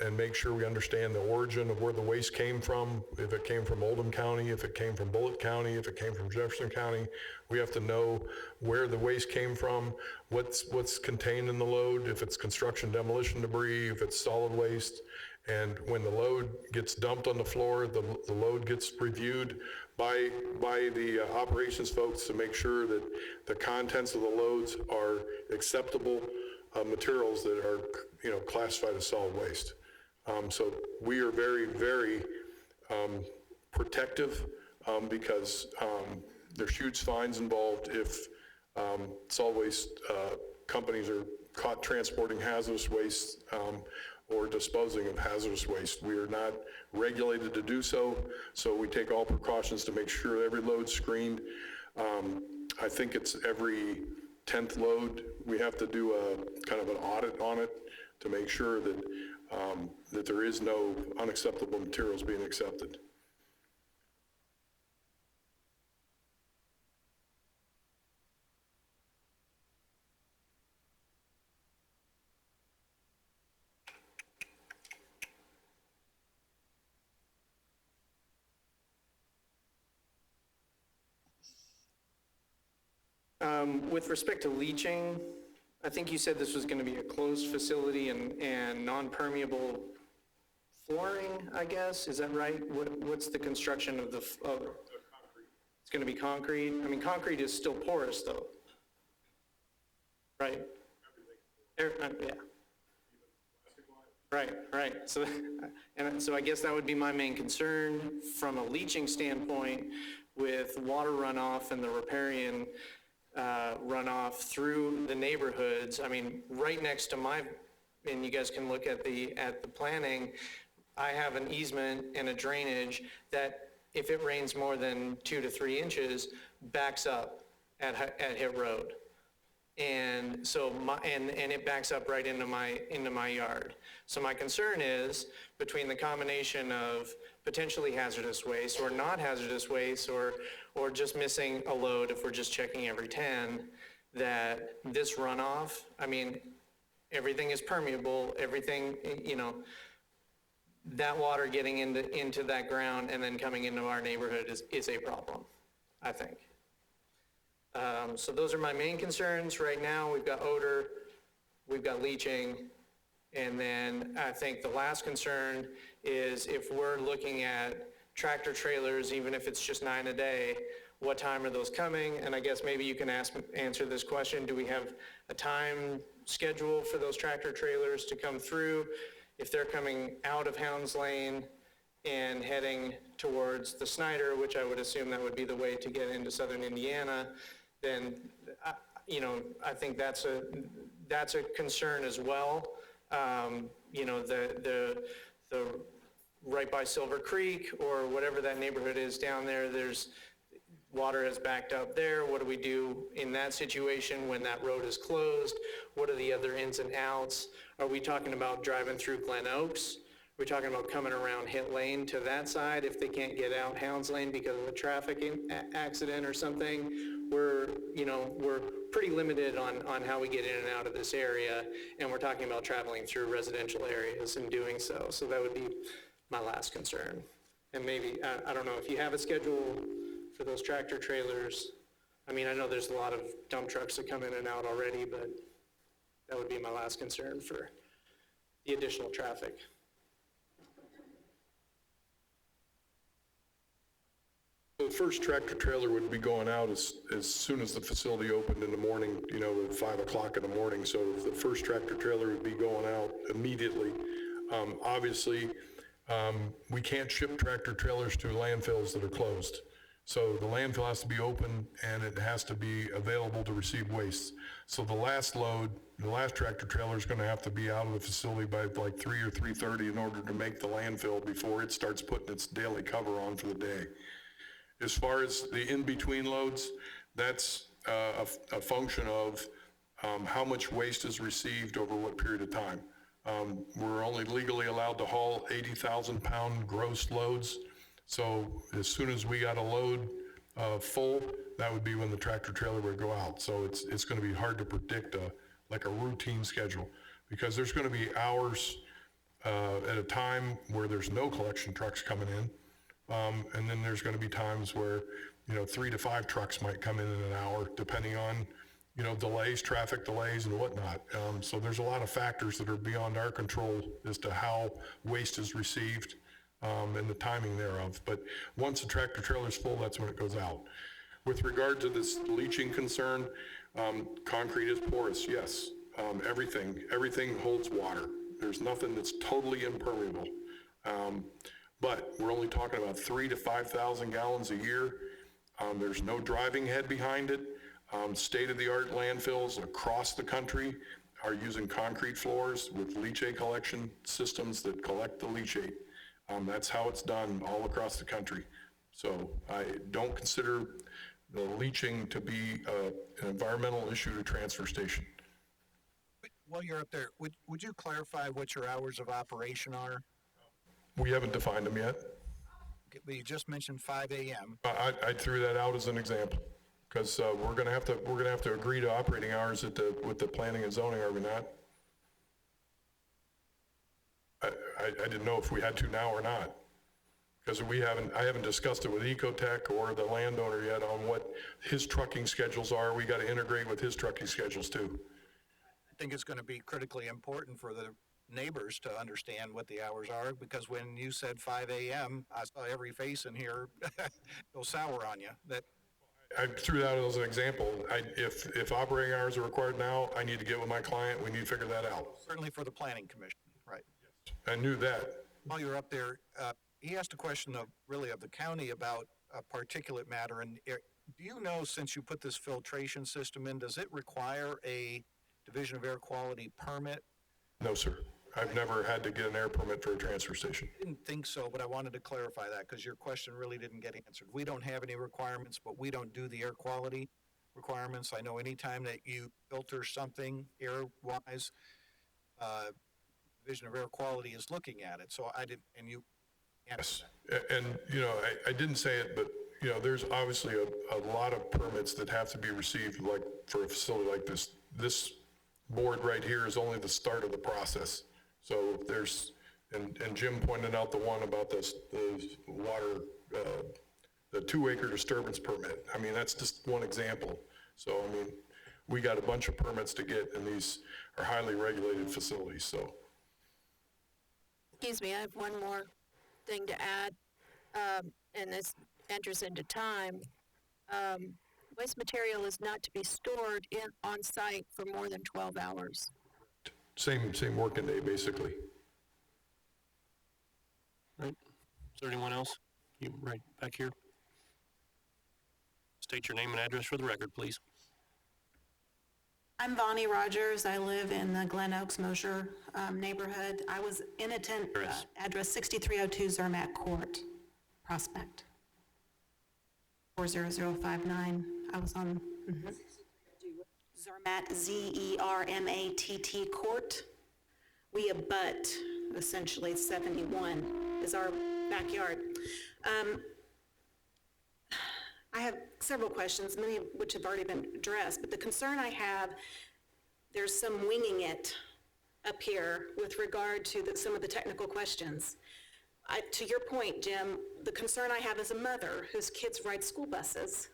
and make sure we understand the origin of where the waste came from. If it came from Oldham County, if it came from Bullitt County, if it came from Jefferson County, we have to know where the waste came from, what's contained in the load, if it's construction demolition debris, if it's solid waste. And when the load gets dumped on the floor, the load gets reviewed by the operations folks to make sure that the contents of the loads are acceptable materials that are, classified as solid waste. So we are very, very protective because there's huge fines involved if solid waste companies are caught transporting hazardous waste or disposing of hazardous waste. We are not regulated to do so, so we take all precautions to make sure every load's screened. I think it's every 10th load, we have to do a kind of an audit on it to make sure that that there is no unacceptable materials being accepted. With respect to leaching, I think you said this was going to be a closed facility and non-permeable flooring, I guess, is that right? What's the construction of the, it's gonna be concrete? I mean, concrete is still porous though. Right? Yeah. Right. So, and so I guess that would be my main concern from a leaching standpoint with water runoff and the riparian runoff through the neighborhoods. I mean, right next to and you guys can look at the planning, I have an easement and a drainage that if it rains more than 2 to 3 inches, backs up at Hit Road. And so and it backs up right into my yard. So my concern is between the combination of potentially hazardous waste or not hazardous waste or just missing a load if we're just checking every 10, that this runoff, I mean, everything is permeable, everything, that water getting into that ground and then coming into our neighborhood is a problem, I think. So those are my main concerns. Right now, we've got odor, we've got leaching, and then I think the last concern is if we're looking at tractor trailers, even if it's just 9 a day, what time are those coming? And I guess maybe you can answer this question. Do we have a time schedule for those tractor trailers to come through? If they're coming out of Hounds Lane and heading towards the Snyder, which I would assume that would be the way to get into southern Indiana, then, I think that's a concern as well. The right by Silver Creek or whatever that neighborhood is down there, there's water has backed up there. What do we do in that situation when that road is closed? What are the other ins and outs? Are we talking about driving through Glen Oaks? We're talking about coming around Hit Lane to that side if they can't get out Hounds Lane because of a traffic accident or something. We're pretty limited on how we get in and out of this area, and we're talking about traveling through residential areas and doing so. So that would be my last concern. And maybe, I don't know if you have a schedule for those tractor trailers. I mean, I know there's a lot of dump trucks that come in and out already, but that would be my last concern for the additional traffic. The first tractor trailer would be going out as soon as the facility opened in the morning, at 5 o'clock in the morning. So the first tractor trailer would be going out immediately. Obviously, we can't ship tractor trailers to landfills that are closed. So the landfill has to be open and it has to be available to receive waste. So the last load, the last tractor trailer is going to have to be out of the facility by like 3 or 3:30 in order to make the landfill before it starts putting its daily cover on for the day. As far as the in-between loads, that's a function of how much waste is received over what period of time. We're only legally allowed to haul 80,000 pound gross loads. So as soon as we got a load full, that would be when the tractor trailer would go out. So it's going to be hard to predict a routine schedule because there's going to be hours at a time where there's no collection trucks coming in. And then there's going to be times where, 3 to 5 trucks might come in an hour, depending on, delays, traffic delays and whatnot. So there's a lot of factors that are beyond our control as to how waste is received and the timing thereof. But once the tractor trailer is full, that's when it goes out. With regard to this leaching concern, concrete is porous, yes. Everything holds water. There's nothing that's totally impermeable. But we're only talking about 3,000 to 5,000 gallons a year. There's no driving head behind it. State-of-the-art landfills across the country are using concrete floors with leachate collection systems that collect the leachate. That's how it's done all across the country. So I don't consider the leaching to be an environmental issue to transfer station. While you're up there, would you clarify what your hours of operation are? We haven't defined them yet. But you just mentioned 5 a.m. I threw that out as an example because we're gonna have to agree to operating hours with the planning and zoning, are we not? I didn't know if we had to now or not because I haven't discussed it with Ecotech or the landowner yet on what his trucking schedules are. We got to integrate with his trucking schedules too. I think it's going to be critically important for the neighbors to understand what the hours are, because when you said 5 a.m., I saw every face in here go sour on you. That I threw that as an example. If operating hours are required now, I need to get with my client, we need to figure that out. certainly for the planning commission, right? I knew that. While you're up there, he asked a question of the county about particulate matter. And do you know, since you put this filtration system in, does it require a Division of Air Quality permit? No, sir. I've never had to get an air permit for a transfer station. I didn't think so, but I wanted to clarify that because your question really didn't get answered. We don't have any requirements, but we don't do the air quality requirements. I know anytime that you filter something air-wise, Division of Air Quality is looking at it. So I didn't, and you answered Yes. And, I didn't say it, but, there's obviously a lot of permits that have to be received, like for a facility like this. This board right here is only the start of the process. So there's, and Jim pointed out the one about the water, the 2-acre disturbance permit. I mean, that's just one example. So, we got a bunch of permits to get, and these are highly regulated facilities, so. Excuse me, I have one more thing to add, and this enters into time. Waste material is not to be stored on site for more than 12 hours. Same working day, basically. Right. Is there anyone else? You right back here. State your name and address for the record, please. I'm Bonnie Rogers. I live in the Glen Oaks Mosher neighborhood. I was in address 6302 Zermatt Court, Prospect. 40059. I was on Zermatt, Z-E-R-M-A-T-T Court. We abut, essentially 71 is our backyard. I have several questions, many of which have already been addressed, but the concern I have, there's some winging it up here with regard to some of the technical questions. To your point, Jim, the concern I have as a mother whose kids ride school buses,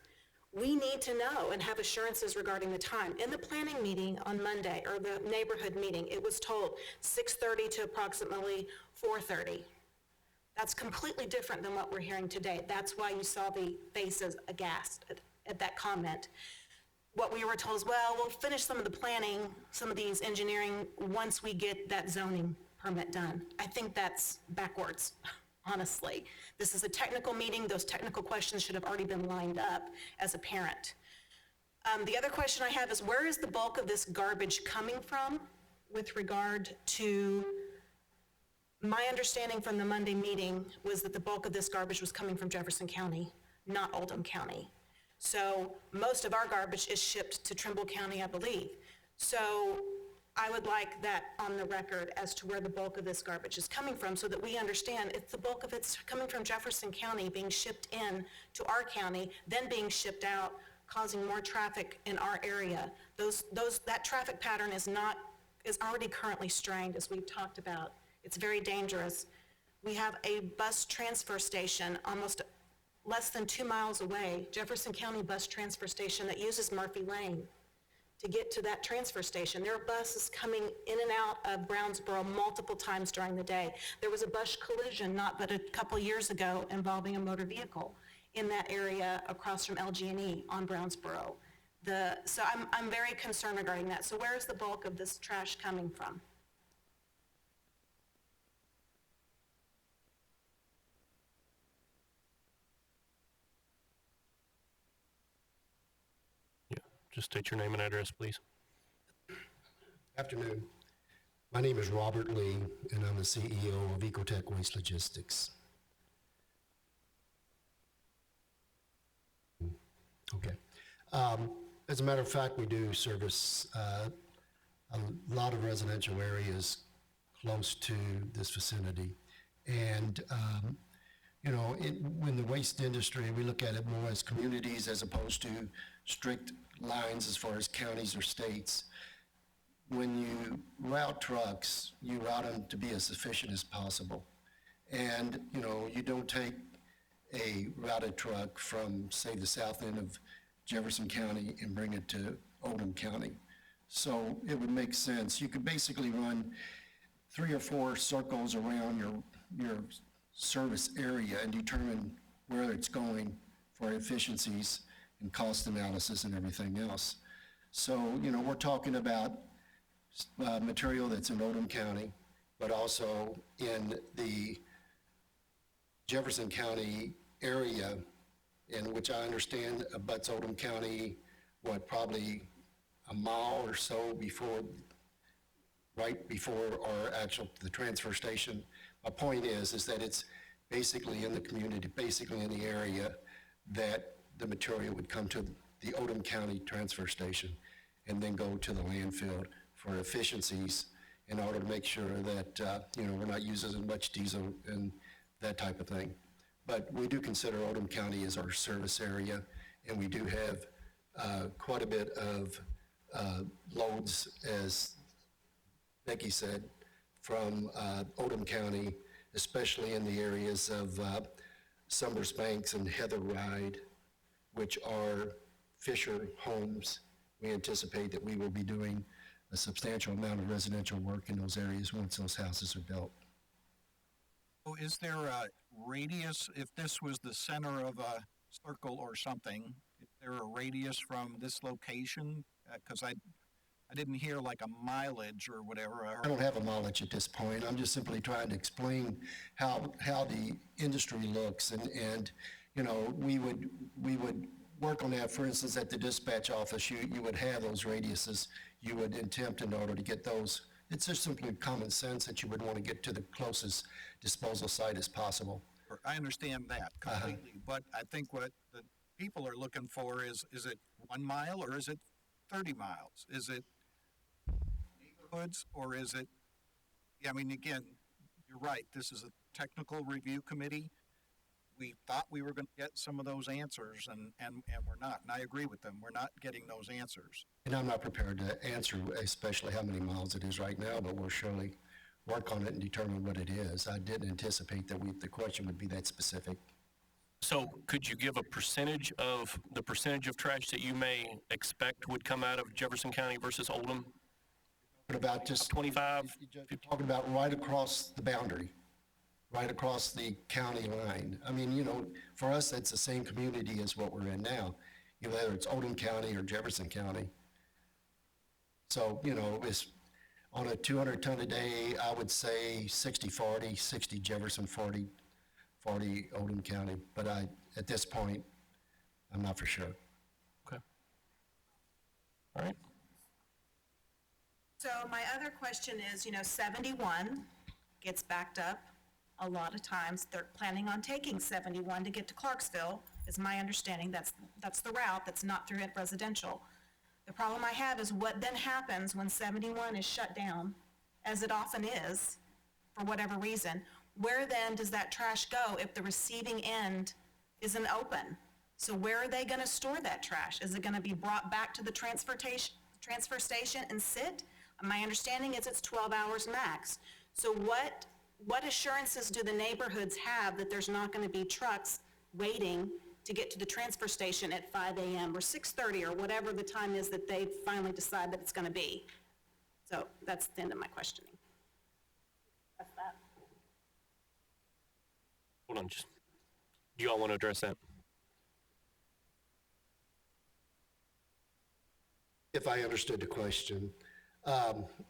we need to know and have assurances regarding the time. In the planning meeting on Monday, or the neighborhood meeting, it was told 6:30 to approximately 4:30. That's completely different than what we're hearing today. That's why you saw the faces aghast at that comment. What we were told is, well, we'll finish some of the planning, some of these engineering, once we get that zoning permit done. I think that's backwards, honestly. This is a technical meeting. Those technical questions should have already been lined up as a parent. The other question I have is, where is the bulk of this garbage coming from with regard to, my understanding from the Monday meeting was that the bulk of this garbage was coming from Jefferson County, not Oldham County. So most of our garbage is shipped to Trimble County, I believe. So I would like that on the record as to where the bulk of this garbage is coming from, so that we understand if the bulk of it's coming from Jefferson County, being shipped in to our county, then being shipped out, causing more traffic in our area. That traffic pattern is already currently strained, as we've talked about. It's very dangerous. We have a bus transfer station almost less than 2 miles away, Jefferson County bus transfer station that uses Murphy Lane to get to that transfer station. There are buses coming in and out of Brownsboro multiple times during the day. There was a bus collision not but a couple years ago involving a motor vehicle in that area across from LG&E on Brownsboro. So I'm very concerned regarding that. So where is the bulk of this trash coming from? Just state your name and address, please. Afternoon. My name is Robert Lee, and I'm the CEO of Ecotech Waste Logistics. Okay. As a matter of fact, we do service a lot of residential areas close to this vicinity. And, in the waste industry, we look at it more as communities as opposed to strict lines as far as counties or states. When you route trucks, you route them to be as efficient as possible. And, you don't take a routed truck from, say, the south end of Jefferson County and bring it to Oldham County. So it would make sense. You could basically run 3 or 4 circles around your service area and determine where it's going for efficiencies and cost analysis and everything else. So, we're talking about material that's in Oldham County, but also in the Jefferson County area, in which I understand abuts Oldham County, probably a mile or so right before the transfer station. My point is that it's basically in the community, basically in the area that the material would come to the Oldham County transfer station and then go to the landfill for efficiencies in order to make sure that, we're not using as much diesel and that type of thing. But we do consider Oldham County as our service area, and we do have quite a bit of loads, as Becky said, from Oldham County, especially in the areas of Summers Banks and Heather Ride, which are Fisher homes. We anticipate that we will be doing a substantial amount of residential work in those areas once those houses are built. So is there a radius, if this was the center of a circle or something, is there a radius from this location? Because I didn't hear like a mileage or whatever. I don't have a mileage at this point. I'm just simply trying to explain how the industry looks, and we would work on that. For instance, at the dispatch office, you would have those radiuses you would attempt in order to get those. It's just simply common sense that you would want to get to the closest disposal site as possible. I understand that completely, but I think what the people are looking for is it 1 mile or is it 30 miles? Is it neighborhoods or is it, again, you're right, this is a technical review committee. We thought we were going to get some of those answers, and we're not. And I agree with them. We're not getting those answers. And I'm not prepared to answer especially how many miles it is right now, but we'll surely work on it and determine what it is. I didn't anticipate that the question would be that specific. So could you give a percentage of trash that you may expect would come out of Jefferson County versus Oldham? What about just 25? You're talking about right across the boundary, right across the county line. For us, that's the same community as what we're in now, whether it's Oldham County or Jefferson County. So, it's on a 200 ton a day, I would say 60-40, 60 Jefferson, 40 Oldham County. But at this point, I'm not for sure. Okay. All right. So my other question is, 71 gets backed up a lot of times. They're planning on taking 71 to get to Clarksville, is my understanding. That's the route. That's not through residential. The problem I have is what then happens when 71 is shut down, as it often is, for whatever reason. Where then does that trash go if the receiving end isn't open? So where are they going to store that trash? Is it going to be brought back to the transfer station and sit? My understanding is it's 12 hours max. So what assurances do the neighborhoods have that there's not going to be trucks waiting to get to the transfer station at 5 a.m. or 6:30 or whatever the time is that they finally decide that it's going to be? So that's the end of my questioning. That's that. Hold on, do you all want to address that? If I understood the question,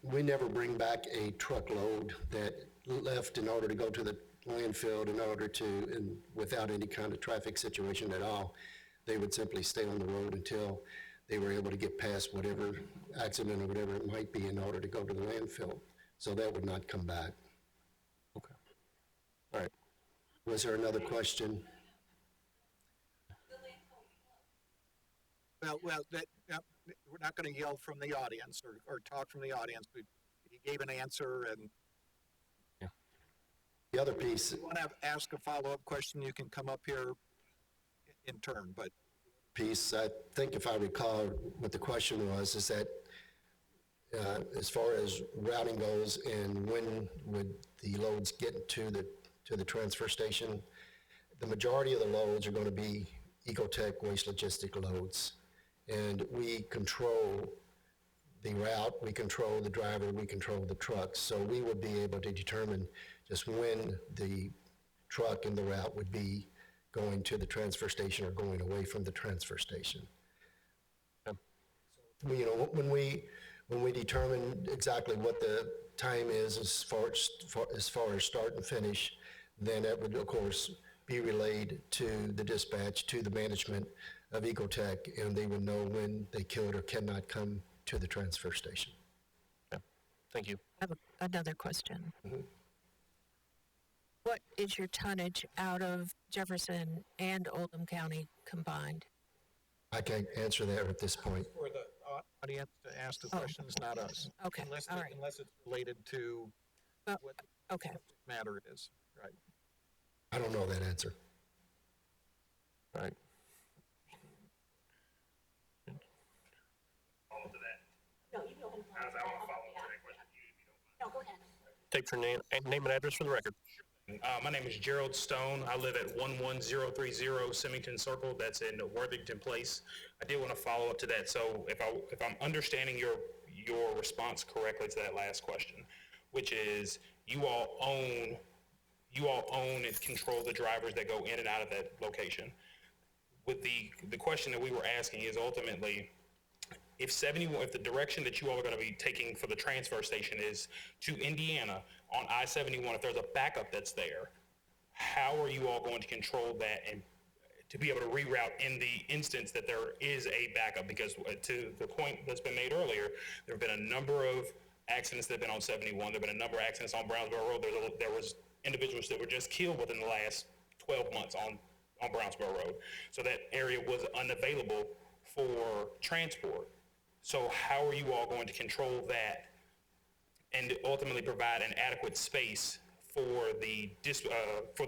we never bring back a truckload that left in order to go to the landfill and without any kind of traffic situation at all. They would simply stay on the road until they were able to get past whatever accident or whatever it might be in order to go to the landfill. So that would not come back. Okay. All right. Was there another question? Well, we're not going to yell from the audience or talk from the audience. He gave an answer, and the other piece. If you want to ask a follow-up question, you can come up here in turn. But piece, I think if I recall what the question was, is that as far as routing goes and when would the loads get to the transfer station, the majority of the loads are going to be Ecotech waste logistic loads. And we control the route, we control the driver, we control the truck. So we would be able to determine just when the truck and the route would be going to the transfer station or going away from the transfer station. You know, when we determine exactly what the time is as far as start and finish, then that would, of course, be relayed to the dispatch, to the management of Ecotech, and they would know when they could or cannot come to the transfer station. Yeah. Thank you. I have another question. Mm-hmm. What is your tonnage out of Jefferson and Oldham County combined? I can't answer that at this point. For the audience to ask the questions, not us. Okay, Unless, all right. unless it's related to Well, what okay. matter it is, right? I don't know that answer. Right. Take your name and address for the record. My name is Gerald Stone. I live at 11030 Symington Circle. That's in Worthington Place. I did want to follow up to that. So if I'm understanding your response correctly to that last question, which is you all own and control the drivers that go in and out of that location. With the question that we were asking is ultimately, if the direction that you all are going to be taking for the transfer station is to Indiana on I-71, if there's a backup that's there, how are you all going to control that and to be able to reroute in the instance that there is a backup? Because to the point that's been made earlier, there have been a number of accidents that have been on 71. There have been a number of accidents on Brownsboro Road. There was individuals that were just killed within the last 12 months on Brownsboro Road. So that area was unavailable for transport. So how are you all going to control that and ultimately provide an adequate space for the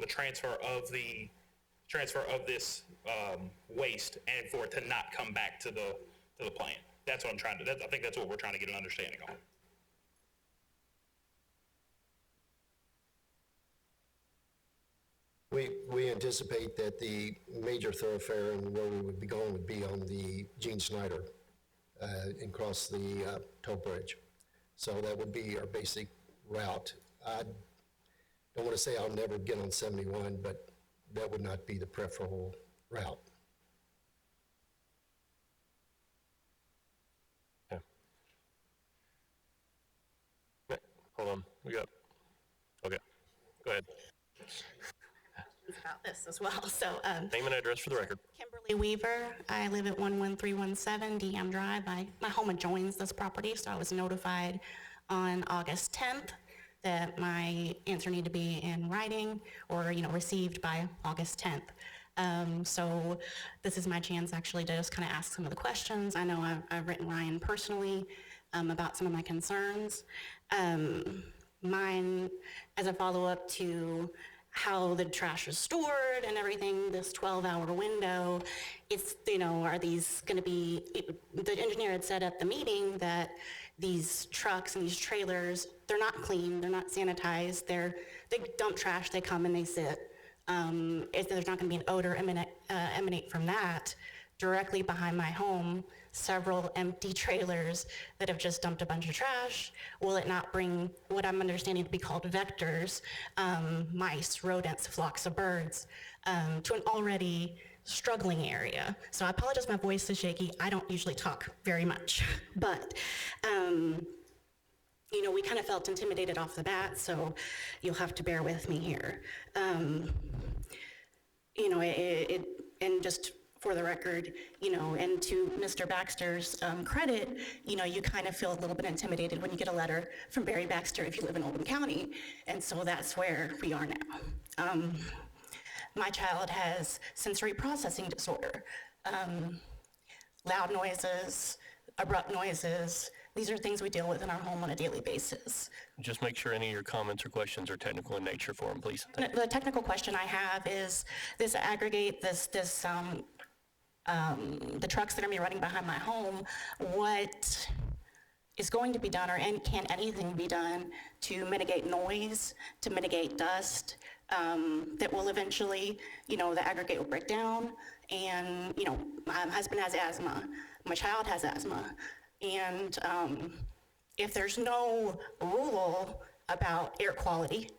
transfer of this waste and for it to not come back to the plant? That's what I'm trying to. I think that's what we're trying to get an understanding on. We anticipate that the major thoroughfare and where we would be going would be on the Gene Snyder and cross the toll bridge. So that would be our basic route. I don't want to say I'll never get on 71, but that would not be the preferable route. Yeah. Hold on. Okay. Go ahead. About this as well. So, Name and address for the record. Kimberly Weaver. I live at 11317 DM Drive. My home adjoins this property, so I was notified on August 10th that my answer needed to be in writing or, received by August 10th. So this is my chance actually to just kind of ask some of the questions. I know I've written Ryan personally about some of my concerns. Mine, as a follow-up to how the trash is stored and everything, this 12-hour window, it's, are these going to be, the engineer had said at the meeting that these trucks and these trailers, they're not clean, they're not sanitized, they dump trash, they come and they sit. If there's not going to be an odor emanate from that, directly behind my home, several empty trailers that have just dumped a bunch of trash. Will it not bring what I'm understanding to be called vectors, mice, rodents, flocks of birds, to an already struggling area? So I apologize, my voice is shaky. I don't usually talk very much, but we kind of felt intimidated off the bat, so you'll have to bear with me here. And just for the record, and to Mr. Baxter's credit, you kind of feel a little bit intimidated when you get a letter from Barry Baxter if you live in Oldham County, and so that's where we are now. My child has sensory processing disorder, loud noises, abrupt noises. These are things we deal with in our home on a daily basis. Just make sure any of your comments or questions are technical in nature for him, please. The technical question I have is this aggregate, the trucks that are going to be running behind my home, what is going to be done, or can anything be done to mitigate noise, to mitigate dust, that will eventually, the aggregate will break down, and, my husband has asthma, my child has asthma. And if there's no rule about air quality,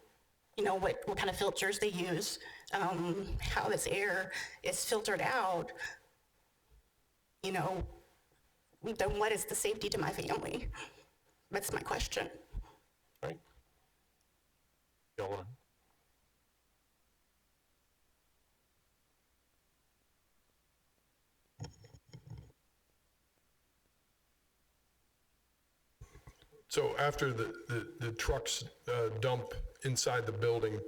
you know, what kind of filters they use, how this air is filtered out, you know, then what is the safety to my family? That's my question. Right? Y'all wanna? So after the trucks dump inside the building,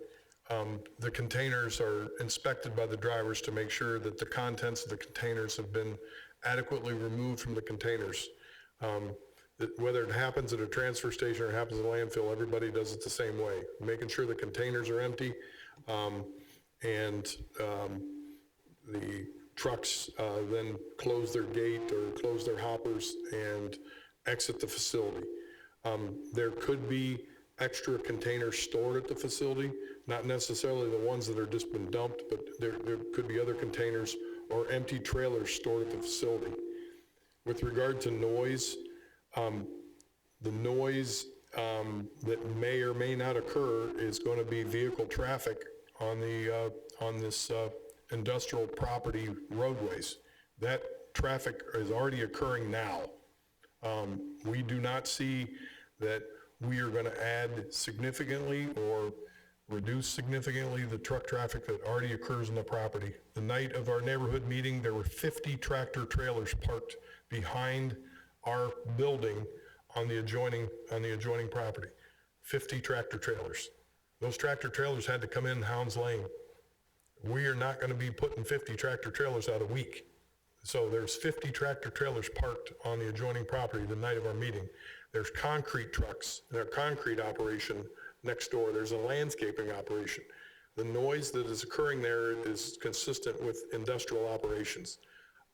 the containers are inspected by the drivers to make sure that the contents of the containers have been adequately removed from the containers. Whether it happens at a transfer station or happens at a landfill, everybody does it the same way, making sure the containers are empty, and the trucks then close their gate or close their hoppers and exit the facility. There could be extra containers stored at the facility, not necessarily the ones that are just been dumped, but there could be other containers or empty trailers stored at the facility. With regard to noise, the noise that may or may not occur is going to be vehicle traffic on this industrial property roadways. That traffic is already occurring now. We do not see that we are going to add significantly or reduce significantly the truck traffic that already occurs in the property. The night of our neighborhood meeting, there were 50 tractor trailers parked behind our building on the adjoining property. 50 tractor trailers. Those tractor trailers had to come in Hounds Lane. We are not going to be putting 50 tractor trailers out a week. So there's 50 tractor trailers parked on the adjoining property the night of our meeting. There's concrete trucks, there's a concrete operation next door. There's a landscaping operation. The noise that is occurring there is consistent with industrial operations.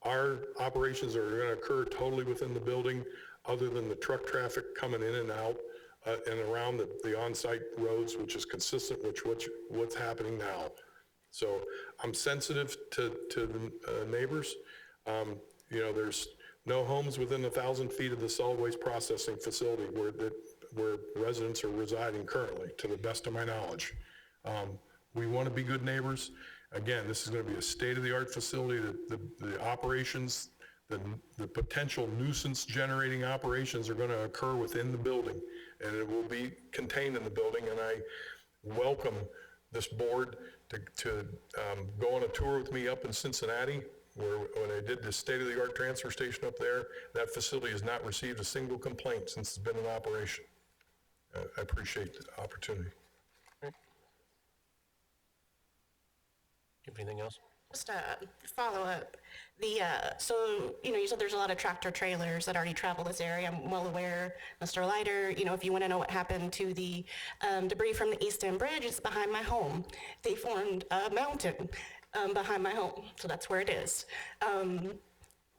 Our operations are going to occur totally within the building, other than the truck traffic coming in and out and around the on-site roads, which is consistent with what's happening now. So I'm sensitive to the neighbors. You know, there's no homes within 1,000 feet of the solid waste processing facility where residents are residing currently, to the best of my knowledge. We want to be good neighbors. Again, this is going to be a state-of-the-art facility. The operations, the potential nuisance generating operations are going to occur within the building, and it will be contained in the building. And I welcome this board to go on a tour with me up in Cincinnati, where when I did the state-of-the-art transfer station up there, that facility has not received a single complaint since it's been in operation. I appreciate the opportunity. Anything else? Just a follow-up. So, you know, you said there's a lot of tractor trailers that already travel this area. I'm well aware, Mr. Leiter, you know, if you want to know what happened to the debris from the East End Bridge, it's behind my home. They formed a mountain behind my home, so that's where it is.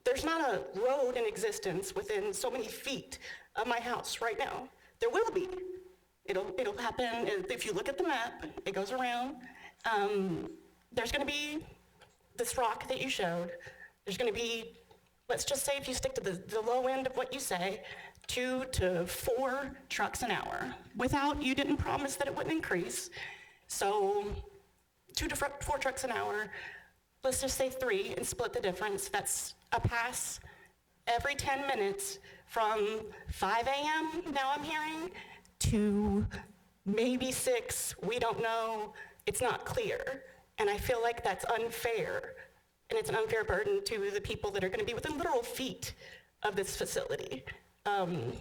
There's not a road in existence within so many feet of my house right now. There will be. It'll happen. If you look at the map, it goes around. There's going to be this rock that you showed. There's going to be, let's just say if you stick to the low end of what you say, 2 to 4 trucks an hour. You didn't promise that it wouldn't increase. So 2 to 4 trucks an hour, let's just say 3 and split the difference. That's a pass every 10 minutes from 5 a.m. now I'm hearing to maybe 6, we don't know, it's not clear. And I feel like that's unfair, and it's an unfair burden to the people that are going to be within literal feet of this facility.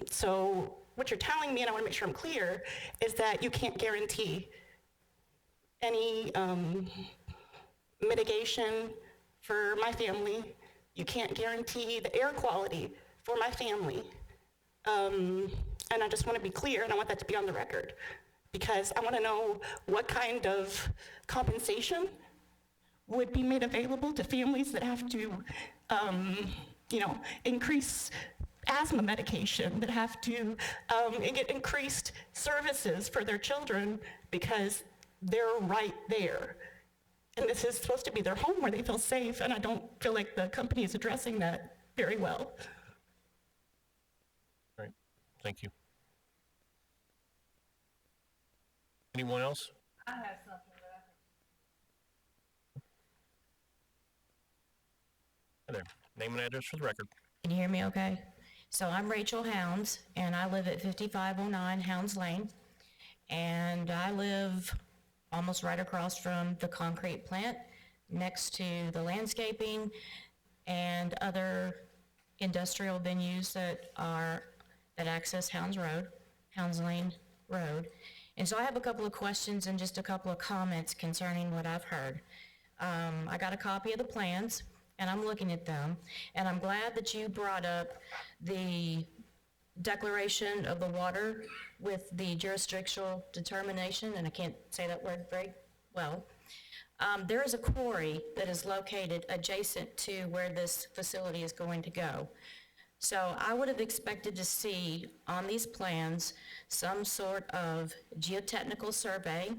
So what you're telling me, and I want to make sure I'm clear, is that you can't guarantee any mitigation for my family. You can't guarantee the air quality for my family. And I just want to be clear, and I want that to be on the record, because I want to know what kind of compensation would be made available to families that have to, you know, increase asthma medication, that have to get increased services for their children because they're right there. And this is supposed to be their home where they feel safe, and I don't feel like the company is addressing that very well. Thank you. Anyone else? I have something that Hi there. Name and address for the record. Can you hear me okay? So I'm Rachel Hounds, and I live at 5509 Hounds Lane. And I live almost right across from the concrete plant, next to the landscaping and other industrial venues that access Hounds Lane Road. And so I have a couple of questions and just a couple of comments concerning what I've heard. I got a copy of the plans, and I'm looking at them, and I'm glad that you brought up the declaration of the water with the jurisdictional determination, and I can't say that word very well. There is a quarry that is located adjacent to where this facility is going to go. So I would have expected to see on these plans some sort of geotechnical survey,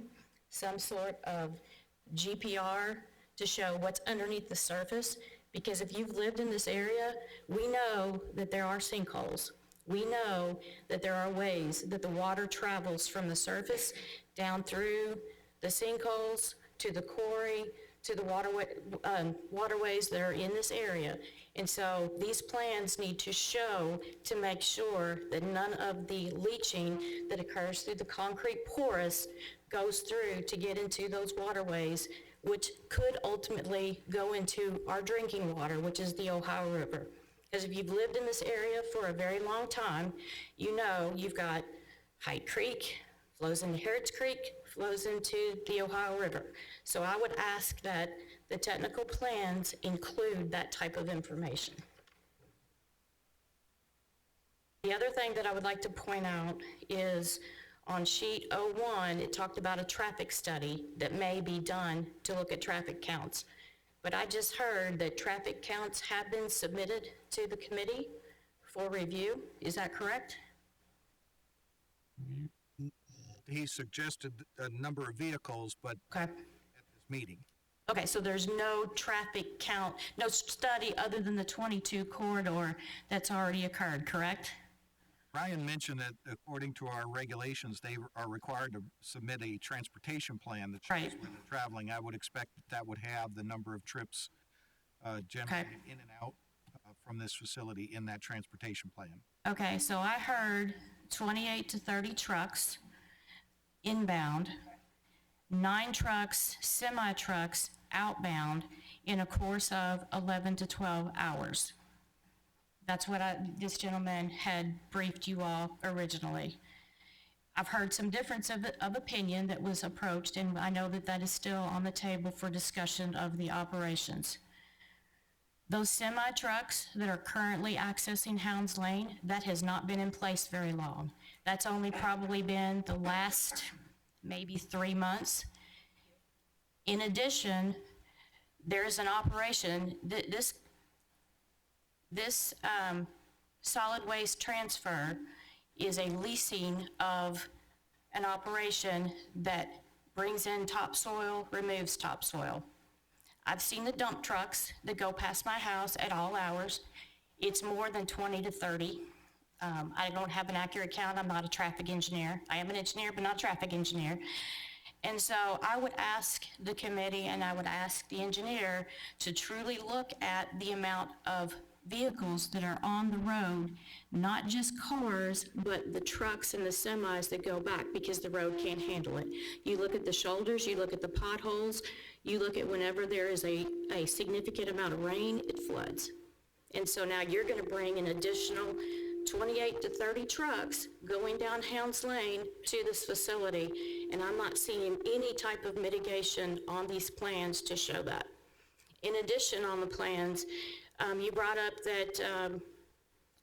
some sort of GPR to show what's underneath the surface, because if you've lived in this area, we know that there are sinkholes. We know that there are ways that the water travels from the surface down through the sinkholes to the quarry, to the waterways that are in this area. And so these plans need to show to make sure that none of the leaching that occurs through the concrete porous goes through to get into those waterways, which could ultimately go into our drinking water, which is the Ohio River. Because if you've lived in this area for a very long time, you know you've got Hyde Creek, flows into Harrods Creek, flows into the Ohio River. So I would ask that the technical plans include that type of information. The other thing that I would like to point out is on sheet 01, it talked about a traffic study that may be done to look at traffic counts. But I just heard that traffic counts have been submitted to the committee for review. Is that correct? He suggested a number of vehicles, but Okay. at this meeting. Okay, so there's no traffic count, no study other than the 22 corridor that's already occurred, correct? Ryan mentioned that according to our regulations, they are required to submit a transportation plan that shows where they're traveling. I would expect that would have the number of trips generated in and out from this facility in that transportation plan. Okay, so I heard 28 to 30 trucks inbound, 9 trucks, semi-trucks outbound in a course of 11 to 12 hours. That's what this gentleman had briefed you all originally. I've heard some difference of opinion that was approached, and I know that that is still on the table for discussion of the operations. Those semi-trucks that are currently accessing Hounds Lane, that has not been in place very long. That's only probably been the last maybe 3 months. In addition, there's an operation, this solid waste transfer is a leasing of an operation that brings in topsoil, removes topsoil. I've seen the dump trucks that go past my house at all hours. It's more than 20 to 30. I don't have an accurate count. I'm not a traffic engineer. I am an engineer, but not a traffic engineer. And so I would ask the committee and I would ask the engineer to truly look at the amount of vehicles that are on the road, not just cars, but the trucks and the semis that go back because the road can't handle it. You look at the shoulders, you look at the potholes, you look at whenever there is a significant amount of rain, it floods. And so now you're going to bring an additional 28 to 30 trucks going down Hounds Lane to this facility, and I'm not seeing any type of mitigation on these plans to show that. In addition, on the plans, you brought up that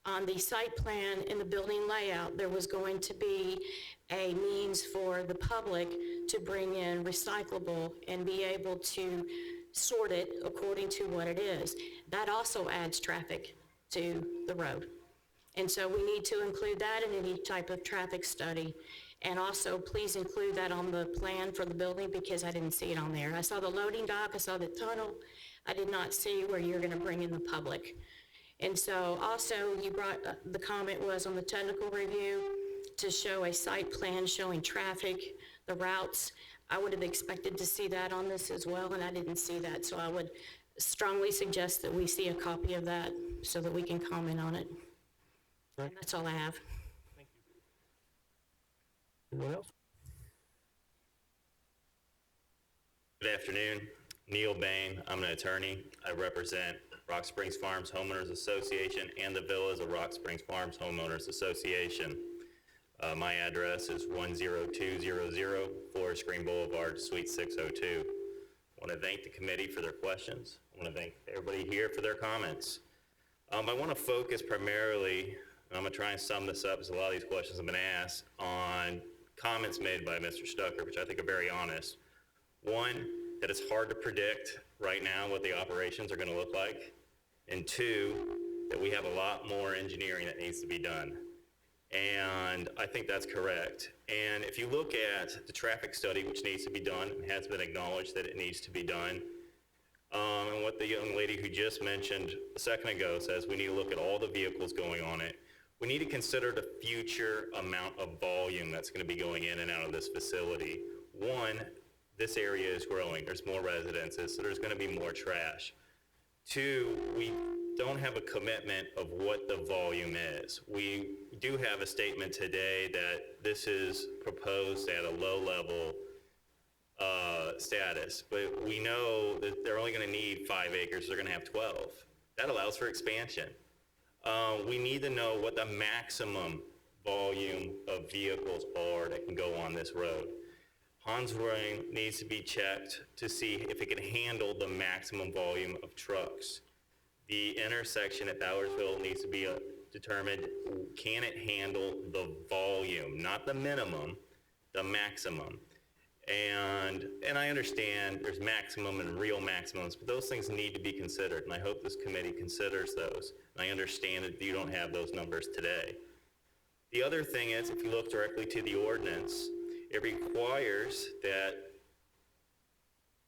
on the site plan in the building layout, there was going to be a means for the public to bring in recyclable and be able to sort it according to what it is. That also adds traffic to the road. And so we need to include that in any type of traffic study. And also, please include that on the plan for the building because I didn't see it on there. I saw the loading dock, I saw the tunnel. I did not see where you're going to bring in the public. And so also you brought, the comment was on the technical review to show a site plan showing traffic, the routes. I would have expected to see that on this as well, and I didn't see that. So I would strongly suggest that we see a copy of that so that we can comment on it. Right. And that's all I have. Anyone else? Good afternoon, Neil Bain. I'm an attorney. I represent Rock Springs Farms Homeowners Association and the Villas of Rock Springs Farms Homeowners Association. My address is 10200 Forest Green Boulevard, Suite 602. I want to thank the committee for their questions. I want to thank everybody here for their comments. I want to focus primarily, and I'm going to try and sum this up as a lot of these questions have been asked, on comments made by Mr. Stucker, which I think are very honest. One, that it's hard to predict right now what the operations are going to look like. And two, that we have a lot more engineering that needs to be done. And I think that's correct. And if you look at the traffic study, which needs to be done, and has been acknowledged that it needs to be done, and what the young lady who just mentioned a second ago says, we need to look at all the vehicles going on it. We need to consider the future amount of volume that's going to be going in and out of this facility. One, this area is growing. There's more residences, so there's going to be more trash. Two, we don't have a commitment of what the volume is. We do have a statement today that this is proposed at a low-level status, but we know that they're only going to need 5 acres. They're going to have 12. That allows for expansion. We need to know what the maximum volume of vehicles are that can go on this road. Hans Ring needs to be checked to see if it can handle the maximum volume of trucks. The intersection at Bowersville needs to be determined, can it handle the volume, not the minimum, the maximum. And I understand there's maximum and real maximums, but those things need to be considered, and I hope this committee considers those. And I understand that you don't have those numbers today. The other thing is, if you look directly to the ordinance, it requires that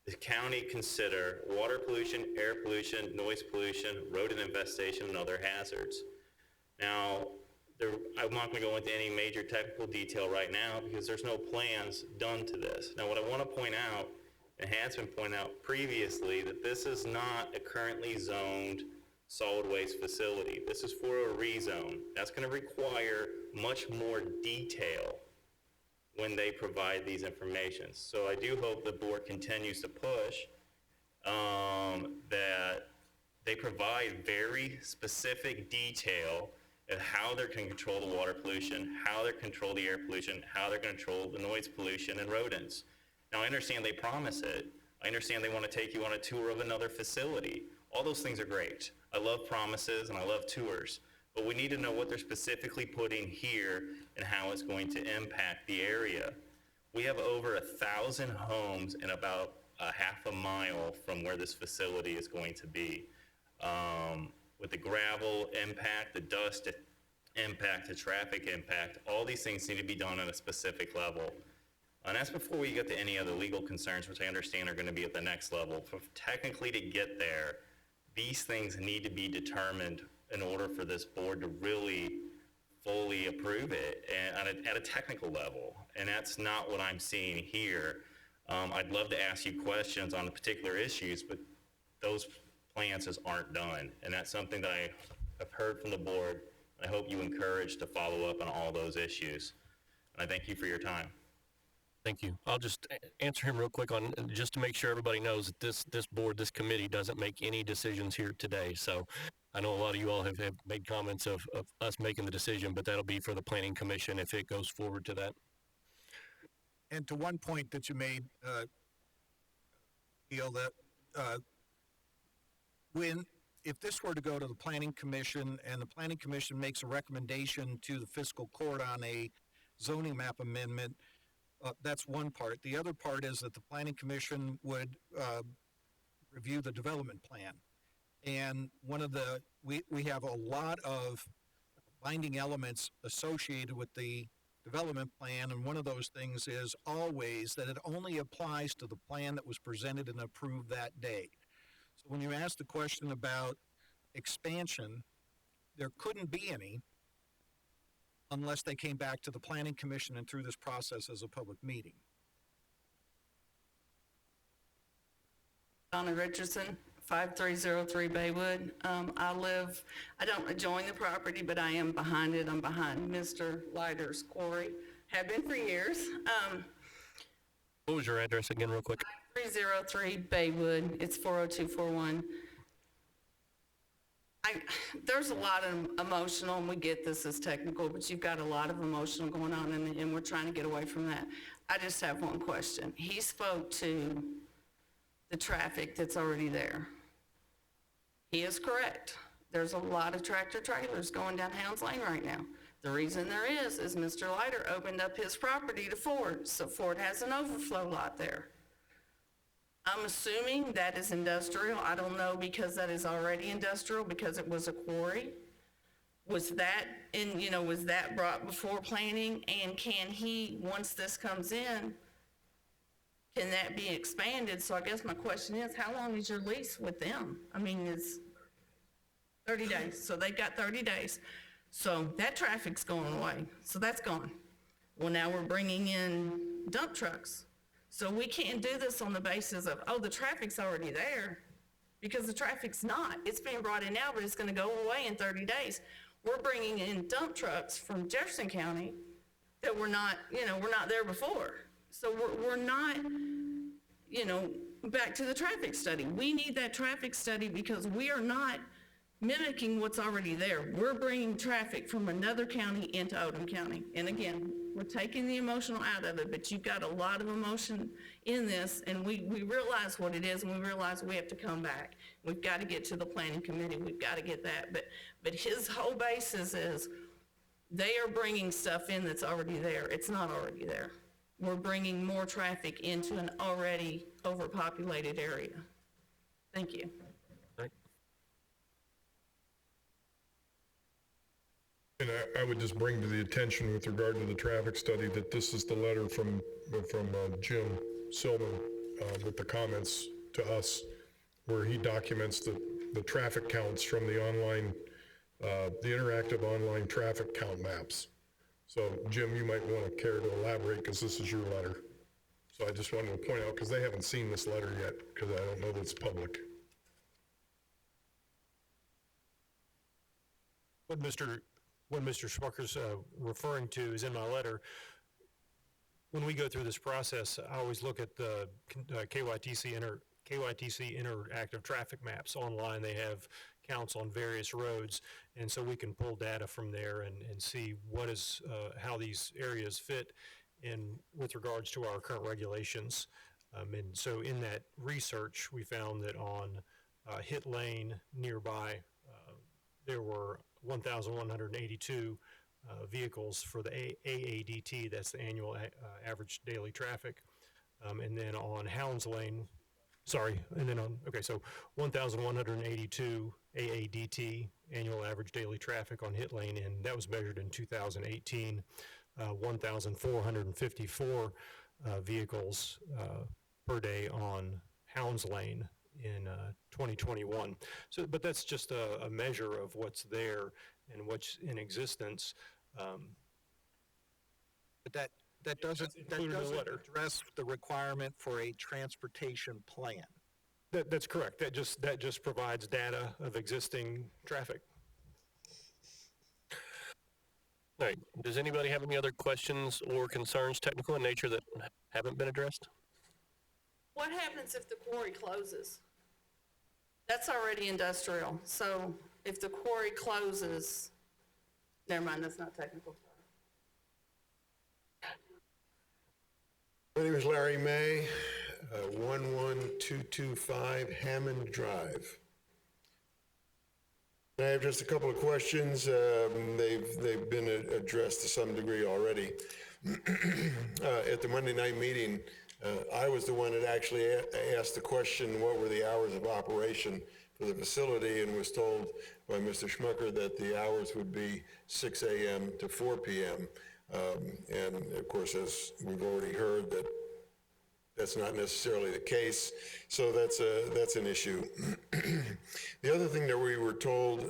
the county consider water pollution, air pollution, noise pollution, rodent infestation, and other hazards. Now, I'm not going to go into any major technical detail right now because there's no plans done to this. Now, what I want to point out, and has been pointed out previously, that this is not a currently zoned solid waste facility. This is for a rezone. That's going to require much more detail when they provide these information. So I do hope the board continues to push that they provide very specific detail of how they're going to control the water pollution, how they're going to control the air pollution, how they're going to control the noise pollution and rodents. Now, I understand they promise it. I understand they want to take you on a tour of another facility. All those things are great. I love promises and I love tours, but we need to know what they're specifically putting here and how it's going to impact the area. We have over 1,000 homes in about a half a mile from where this facility is going to be. With the gravel impact, the dust impact, the traffic impact, all these things need to be done on a specific level. And that's before we get to any other legal concerns, which I understand are going to be at the next level. For technically to get there, these things need to be determined in order for this board to really fully approve it and at a technical level. And that's not what I'm seeing here. I'd love to ask you questions on the particular issues, but those plans just aren't done. And that's something that I have heard from the board. I hope you encourage to follow up on all those issues. And I thank you for your time. Thank you. I'll just answer him real quick on, just to make sure everybody knows that this board, this committee doesn't make any decisions here today. So I know a lot of you all have made comments of us making the decision, but that'll be for the planning commission if it goes forward to that. And to one point that you made, Neil, that if this were to go to the planning commission and the planning commission makes a recommendation to the fiscal court on a zoning map amendment, that's one part. The other part is that the planning commission would review the development plan. And we have a lot of binding elements associated with the development plan, and one of those things is always that it only applies to the plan that was presented and approved that day. So when you ask the question about expansion, there couldn't be any unless they came back to the planning commission and through this process as a public meeting. Donna Richardson, 5303 Baywood. I don't adjoin the property, but I am behind it. I'm behind Mr. Leiter's quarry. Have been for years. What was your address again, real quick? 303 Baywood. It's 40241. There's a lot of emotional, and we get this as technical, but you've got a lot of emotional going on, and we're trying to get away from that. I just have one question. He spoke to the traffic that's already there. He is correct. There's a lot of tractor trailers going down Hounds Lane right now. The reason there is Mr. Leiter opened up his property to Ford, so Ford has an overflow lot there. I'm assuming that is industrial. I don't know because that is already industrial because it was a quarry. Was that was that brought before planning? And can he, once this comes in, can that be expanded? So I guess my question is, how long is your lease with them? I mean, it's 30 days. So they've got 30 days. So that traffic's going away. So that's gone. Well, now we're bringing in dump trucks. So we can't do this on the basis of, oh, the traffic's already there, because the traffic's not. It's being brought in now, but it's going to go away in 30 days. We're bringing in dump trucks from Jefferson County that we're not there before. So we're not, back to the traffic study. We need that traffic study because we are not mimicking what's already there. We're bringing traffic from another county into Oldham County. And again, we're taking the emotional out of it, but you've got a lot of emotion in this, and we realize what it is, and we realize we have to come back. We've got to get to the planning committee. We've got to get that. But his whole basis is they are bringing stuff in that's already there. It's not already there. We're bringing more traffic into an already overpopulated area. Thank you. And I would just bring to the attention with regard to the traffic study that this is the letter from Jim Silman with the comments to us, where he documents the traffic counts from the online, the interactive online traffic count maps. So Jim, you might want to care to elaborate because this is your letter. So I just wanted to point out, because they haven't seen this letter yet, because I don't know that it's public. What Mr. Schmucker's referring to is in my letter. When we go through this process, I always look at the KYTC interactive traffic maps online. They have counts on various roads, and so we can pull data from there and see what is how these areas fit in with regards to our current regulations. And so in that research, we found that on Hit Lane nearby, there were 1,182 vehicles for the AADT, that's the annual average daily traffic. And then on Hounds Lane, so 1,182 AADT, annual average daily traffic on Hit Lane, and that was measured in 2018, 1,454 vehicles per day on Hounds Lane in 2021. So, but that's just a measure of what's there and what's in existence. But that doesn't address the requirement for a transportation plan. That's correct. That just provides data of existing traffic. All right. Does anybody have any other questions or concerns, technical in nature, that haven't been addressed? What happens if the quarry closes? That's already industrial. So if the quarry closes, never mind, that's not technical. My name is Larry May, 11225 Hammond Drive. I have just a couple of questions. They've been addressed to some degree already. At the Monday night meeting, I was the one that actually asked the question, what were the hours of operation for the facility, and was told by Mr. Schmucker that the hours would be 6 a.m. to 4 p.m. And of course, as we've already heard, that that's not necessarily the case. So that's an issue. The other thing that we were told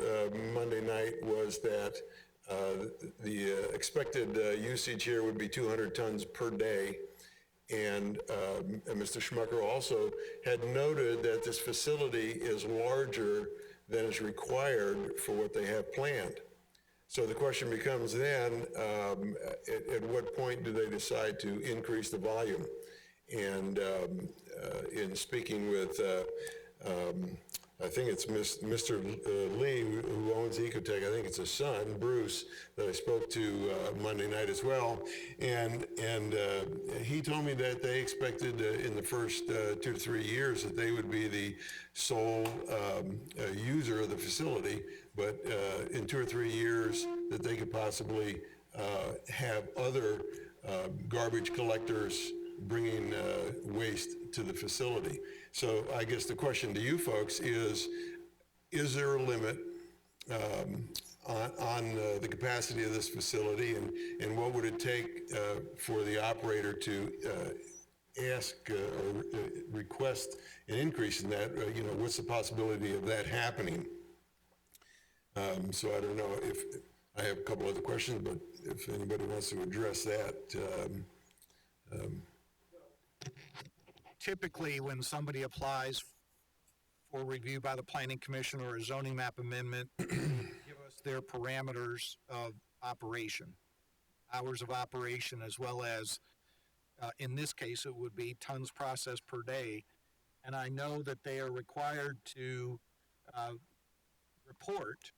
Monday night was that the expected usage here would be 200 tons per day. And Mr. Schmucker also had noted that this facility is larger than is required for what they have planned. So the question becomes then, at what point do they decide to increase the volume? And in speaking with, I think it's Mr. Lee, who owns Ecotech, I think it's his son, Bruce, that I spoke to Monday night as well. And he told me that they expected in the first 2 to 3 years that they would be the sole user of the facility, but in 2 or 3 years that they could possibly have other garbage collectors bringing waste to the facility. So I guess the question to you folks is there a limit on the capacity of this facility, and what would it take for the operator to ask or request an increase in that? What's the possibility of that happening? So I don't know if I have a couple other questions, but if anybody wants to address that. Typically, when somebody applies for review by the Planning Commission or a zoning map amendment, give us their parameters of operation, hours of operation, as well as, in this case, it would be tons processed per day. And I know that they are required to report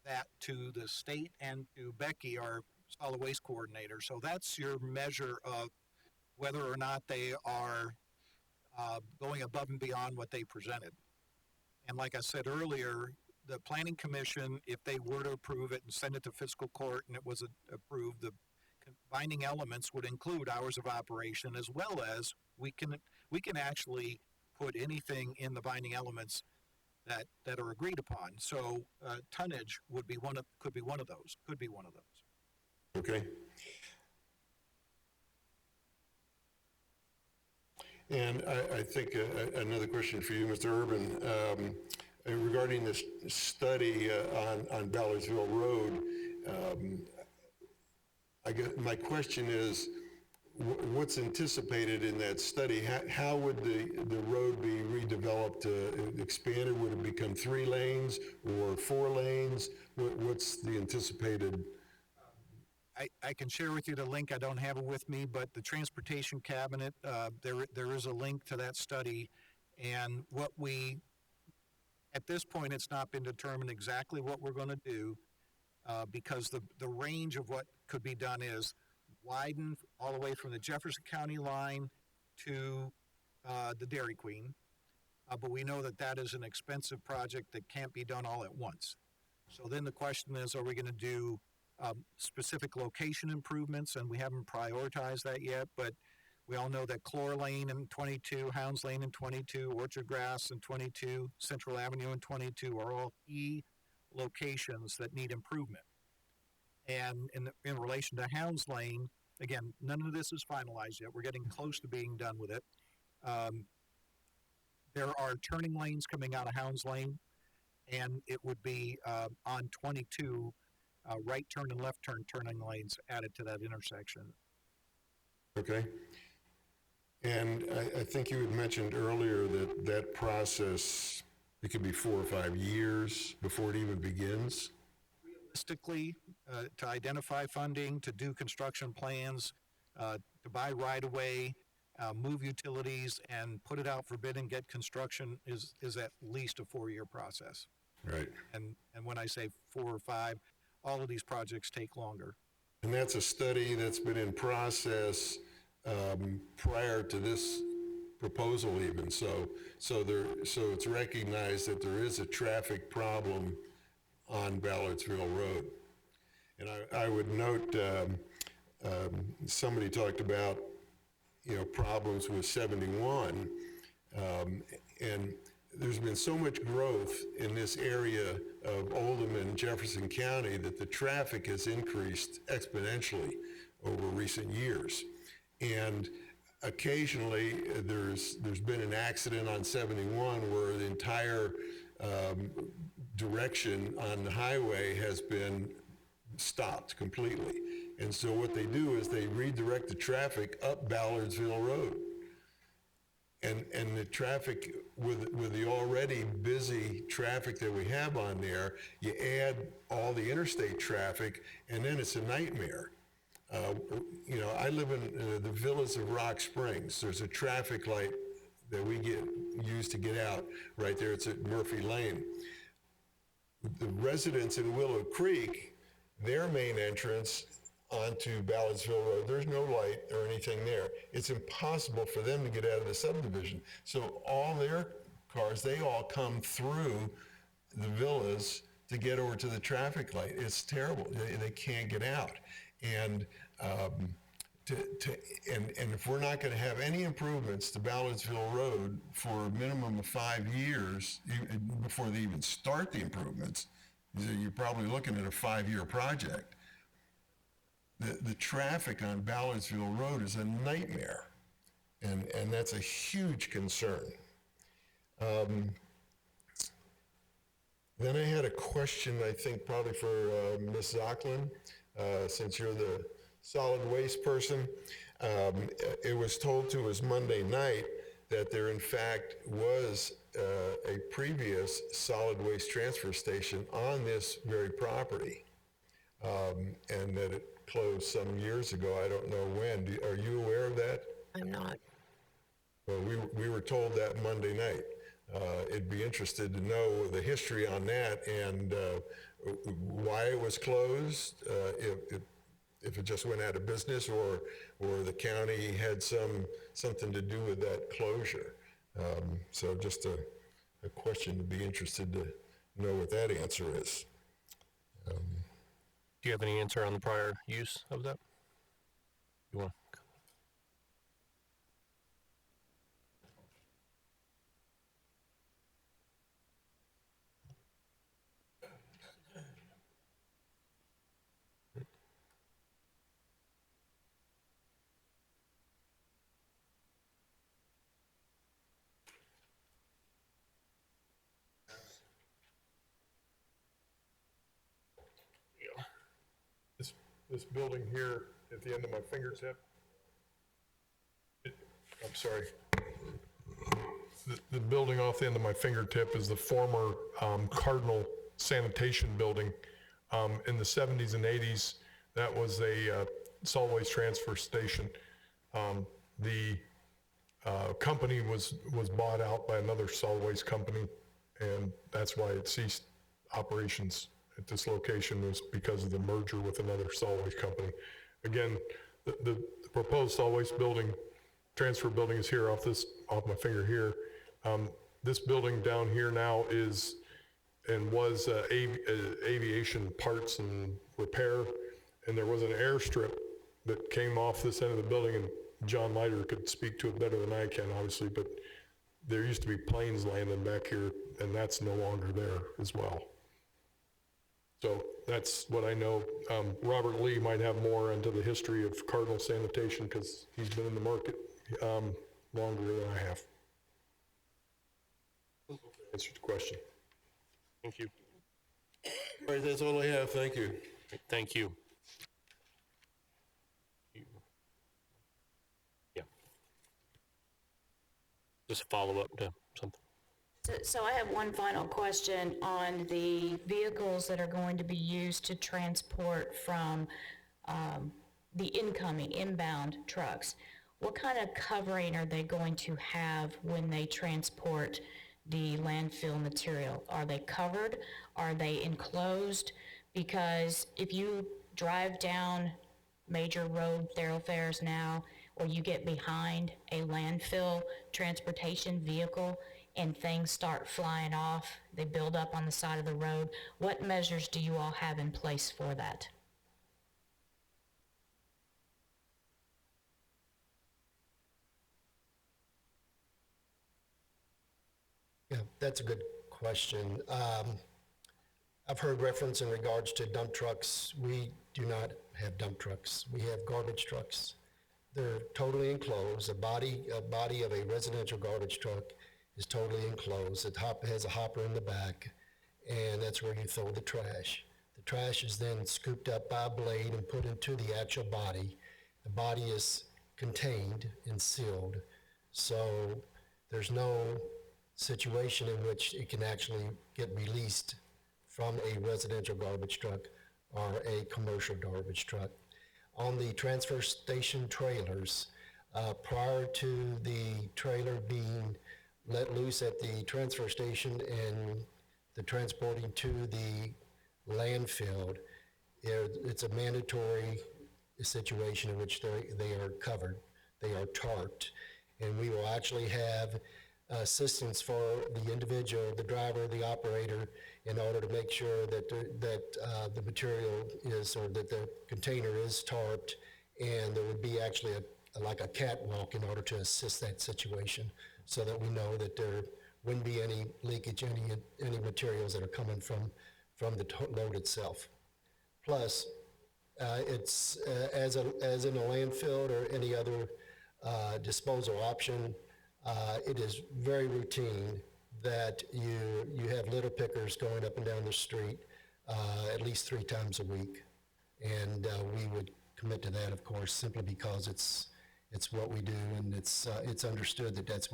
that to the state and to Becky, our solid waste coordinator. So that's your measure of whether or not they are going above and beyond what they presented. And like I said earlier, the Planning Commission, if they were to approve it and send it to fiscal court and it was approved, the binding elements would include hours of operation, as well as we can actually put anything in the binding elements that are agreed upon. So tonnage could be one of those. Okay. And I think another question for you, Mr. Urban, regarding this study on Ballardsville Road. I guess my question is, what's anticipated in that study? How would the road be redeveloped, expanded? Would it become 3 lanes or 4 lanes? What's the anticipated? I can share with you the link. I don't have it with me, but the Transportation Cabinet, there is a link to that study. And at this point, it's not been determined exactly what we're going to do because the range of what could be done is widen all the way from the Jefferson County line to the Dairy Queen. But we know that is an expensive project that can't be done all at once. So then the question is, are we going to do specific location improvements? And we haven't prioritized that yet, but we all know that Clore Lane in 22, Hounds Lane in 22, Orchard Grass in 22, Central Avenue in 22 are all key locations that need improvement. And in relation to Hounds Lane, again, none of this is finalized yet. We're getting close to being done with it. There are turning lanes coming out of Hounds Lane, and it would be on 22, right turn and left turn turning lanes added to that intersection. Okay. And I think you had mentioned earlier that process, it could be 4 or 5 years before it even begins. Realistically, to identify funding, to do construction plans, to buy right-of-way, move utilities, and put it out for bid and get construction is at least a 4-year process. Right. And when I say 4 or 5, all of these projects take longer. And that's a study that's been in process prior to this proposal even. So it's recognized that there is a traffic problem on Ballardsville Road. And I would note, somebody talked about, problems with 71, and there's been so much growth in this area of Oldham and Jefferson County that the traffic has increased exponentially over recent years. And occasionally, there's been an accident on 71 where the entire direction on the highway has been stopped completely. And so what they do is they redirect the traffic up Ballardsville Road. And the traffic, with the already busy traffic that we have on there, you add all the interstate traffic, and then it's a nightmare. You know, I live in the Villas of Rock Springs. There's a traffic light that we use to get out right there. It's at Murphy Lane. The residents in Willow Creek, their main entrance onto Ballardsville Road, there's no light or anything there. It's impossible for them to get out of the subdivision. So all their cars, they all come through the villas to get over to the traffic light. It's terrible. They can't get out. And and if we're not going to have any improvements to Ballardsville Road for a minimum of 5 years before they even start the improvements, you're probably looking at a 5-year project. The traffic on Ballardsville Road is a nightmare, and that's a huge concern. Then I had a question, I think probably for Ms. Zachlin, since you're the solid waste person. It was told to us Monday night that there in fact was a previous solid waste transfer station on this very property, and that it closed some years ago. I don't know when. Are you aware of that? I'm not. Well, we were told that Monday night. It'd be interested to know the history on that and why it was closed, if it just went out of business or the county had something to do with that closure. So just a question to be interested to know what that answer is. Do you have any answer on the prior use of that? You want? This building here at the end of my fingertip, I'm sorry. The building off the end of my fingertip is the former Cardinal Sanitation Building. In the 70s and 80s, that was a solid waste transfer station. The company was bought out by another solid waste company, and that's why it ceased operations at this location, was because of the merger with another solid waste company. Again, the proposed solid waste building, transfer building is here off my finger here. This building down here now is and was aviation parts and repair, and there was an airstrip that came off this end of the building, and John Leiter could speak to it better than I can, obviously, but there used to be planes landing back here, and that's no longer there as well. So that's what I know. Robert Lee might have more into the history of Cardinal Sanitation because he's been in the market longer than I have. Answered the question. Thank you. All right, that's all I have. Thank you. Thank you. Yeah. Just a follow-up to something. So I have one final question on the vehicles that are going to be used to transport from the inbound trucks. What kind of covering are they going to have when they transport the landfill material? Are they covered? Are they enclosed? Because if you drive down major road thoroughfares now, or you get behind a landfill transportation vehicle and things start flying off, they build up on the side of the road, what measures do you all have in place for that? Yeah, that's a good question. I've heard reference in regards to dump trucks. We do not have dump trucks. We have garbage trucks they're totally enclosed. A body of a residential garbage truck is totally enclosed. It has a hopper in the back, and that's where you throw the trash. The trash is then scooped up by a blade and put into the actual body. The body is contained and sealed, so there's no situation in which it can actually get released from a residential garbage truck or a commercial garbage truck. On the transfer station trailers, prior to the trailer being let loose at the transfer station and the transporting to the landfill, it's a mandatory situation in which they are covered. They are tarped. And we will actually have assistance for the individual, the driver, the operator, in order to make sure that the material is, or that the container is tarped, and there would be actually like a catwalk in order to assist that situation, so that we know that there wouldn't be any leakage, any materials that are coming from the load itself. Plus, it's as in a landfill or any other disposal option, it is very routine that you have litter pickers going up and down the street at least 3 times a week. And we would commit to that, of course, simply because it's what we do, and it's understood that that's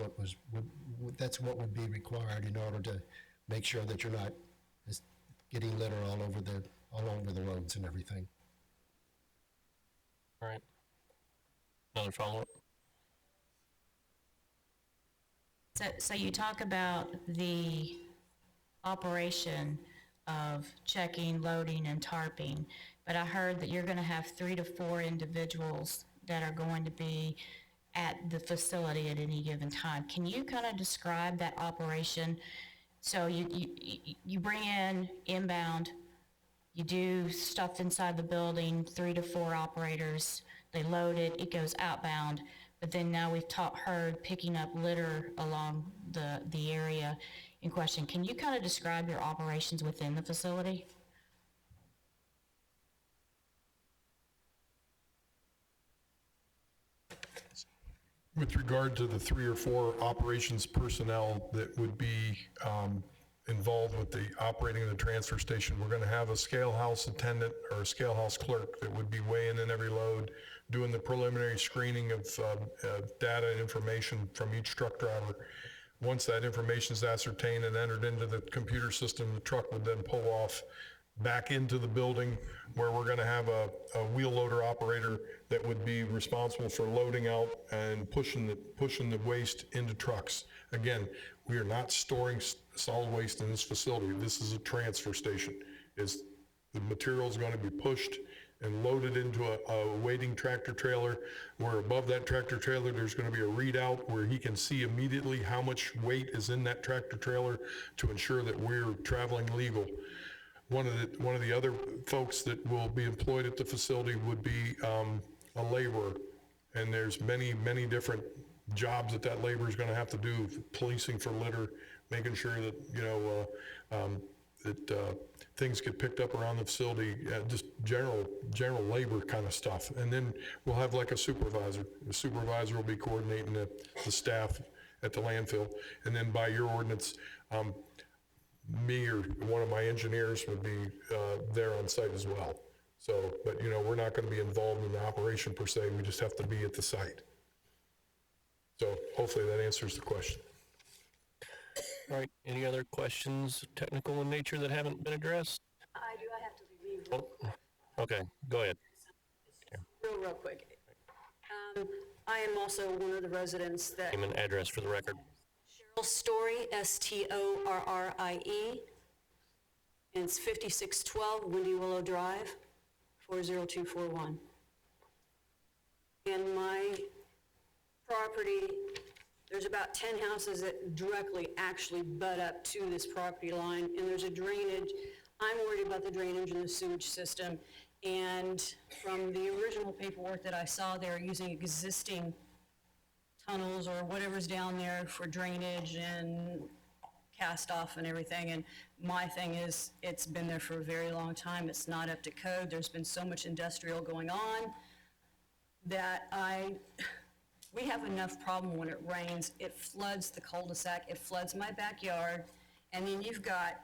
what would be required in order to make sure that you're not just getting litter all over the roads and everything. All right. Another follow-up? So you talk about the operation of checking, loading, and tarping, but I heard that you're going to have 3 to 4 individuals that are going to be at the facility at any given time. Can you kind of describe that operation? So you bring in inbound, you do stuff inside the building, 3 to 4 operators, they load it, it goes outbound. But then now we've heard picking up litter along the area in question. Can you kind of describe your operations within the facility? With regard to the 3 or 4 operations personnel that would be involved with the operating of the transfer station, we're going to have a scale house attendant or a scale house clerk that would be weighing in every load, doing the preliminary screening of data and information from each truck driver. Once that information is ascertained and entered into the computer system, the truck would then pull off back into the building, where we're going to have a wheel loader operator that would be responsible for loading out and pushing the waste into trucks. Again, we are not storing solid waste in this facility. This is a transfer station. The material is going to be pushed and loaded into a waiting tractor trailer, where above that tractor trailer there's going to be a readout where he can see immediately how much weight is in that tractor trailer to ensure that we're traveling legal. One of the other folks that will be employed at the facility would be a laborer, and there's many different jobs that laborer is going to have to do: policing for litter, making sure that that things get picked up around the facility, just general labor kind of stuff. And then we'll have like a supervisor. The supervisor will be coordinating the staff at the landfill, and then by your ordinance, me or one of my engineers would be there on site as well. So, but we're not going to be involved in the operation per se. We just have to be at the site. So hopefully that answers the question. All right, any other questions, technical in nature, that haven't been addressed? I do, I have to leave. Oh, okay, go ahead. Real quick. I am also one of the residents that... Name and address for the record. Cheryl Story, Storrie, and it's 5612 Windy Willow Drive, 40241. And my property, there's about 10 houses that directly actually butt up to this property line, and there's a drainage. I'm worried about the drainage in the sewage system, and from the original paperwork that I saw, they're using existing tunnels or whatever's down there for drainage and cast off and everything. And my thing is, it's been there for a very long time. It's not up to code. There's been so much industrial going on. that we have enough problem when it rains. It floods the cul-de-sac, it floods my backyard, and then you've got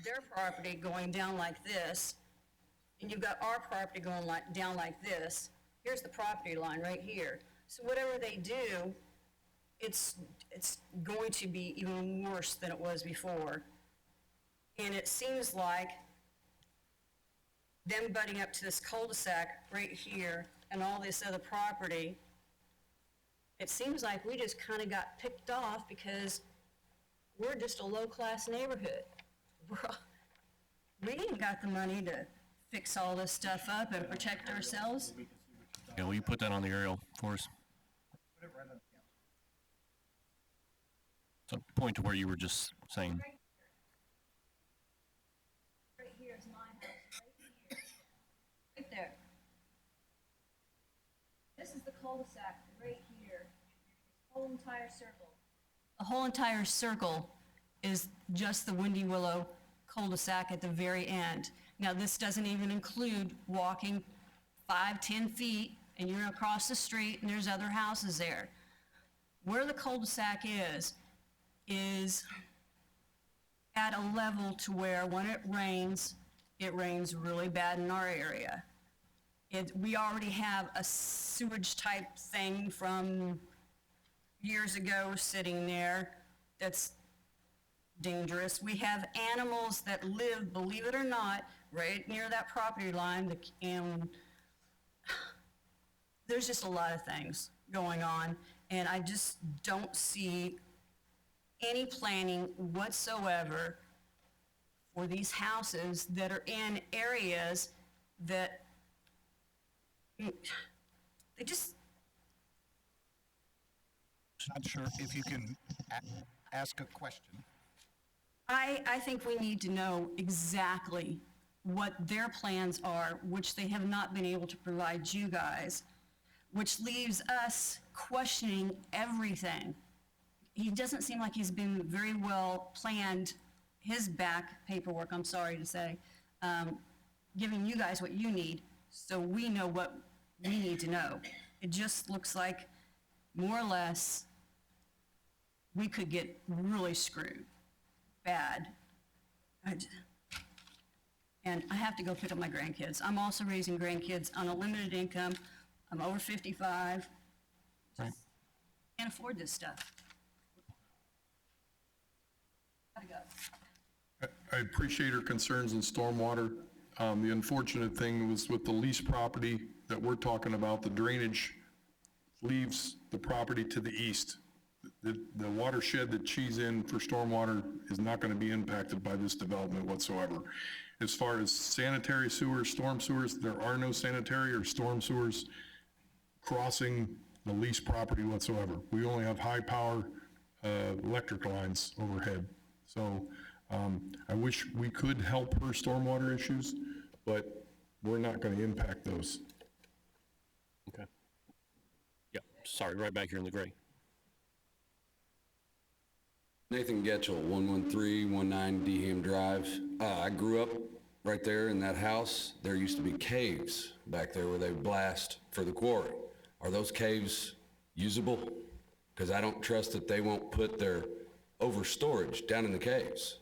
their property going down like this, and you've got our property going down like this. Here's the property line right here. So whatever they do, it's going to be even worse than it was before. And it seems like them butting up to this cul-de-sac right here and all this other property, it seems like we just kind of got picked off because we're just a low-class neighborhood. We ain't got the money to fix all this stuff up and protect ourselves. Yeah, will you put that on the aerial for us? So point to where you were just saying. Right here is my house, right here. Right there. This is the cul-de-sac right here. This whole entire circle. The whole entire circle is just the Windy Willow cul-de-sac at the very end. Now, this doesn't even include walking 5-10 feet and you're across the street and there's other houses there. Where the cul-de-sac is at a level to where when it rains really bad in our area. We already have a sewage type thing from years ago sitting there that's dangerous. We have animals that live, believe it or not, right near that property line, and there's just a lot of things going on, and I just don't see any planning whatsoever for these houses that are in areas that they just... Not sure if you can ask a question. I think we need to know exactly what their plans are, which they have not been able to provide you guys, which leaves us questioning everything. He doesn't seem like he's been very well planned, his back paperwork, I'm sorry to say, giving you guys what you need so we know what we need to know. It just looks like, more or less, we could get really screwed bad. And I have to go pick up my grandkids. I'm also raising grandkids on a limited income. I'm over 55. Right. Can't afford this stuff. Gotta go. I appreciate her concerns in stormwater. The unfortunate thing was with the lease property that we're talking about, the drainage leaves the property to the east. The watershed that she's in for stormwater is not going to be impacted by this development whatsoever. As far as sanitary sewers, storm sewers, there are no sanitary or storm sewers crossing the lease property whatsoever. We only have high power electric lines overhead. So I wish we could help her stormwater issues, but we're not going to impact those. Okay. Yeah, sorry, right back here in the gray. Nathan Getchell, 11319 Deham Drive. I grew up right there in that house. There used to be caves back there where they blast for the quarry. Are those caves usable? Because I don't trust that they won't put their overstorage down in the caves.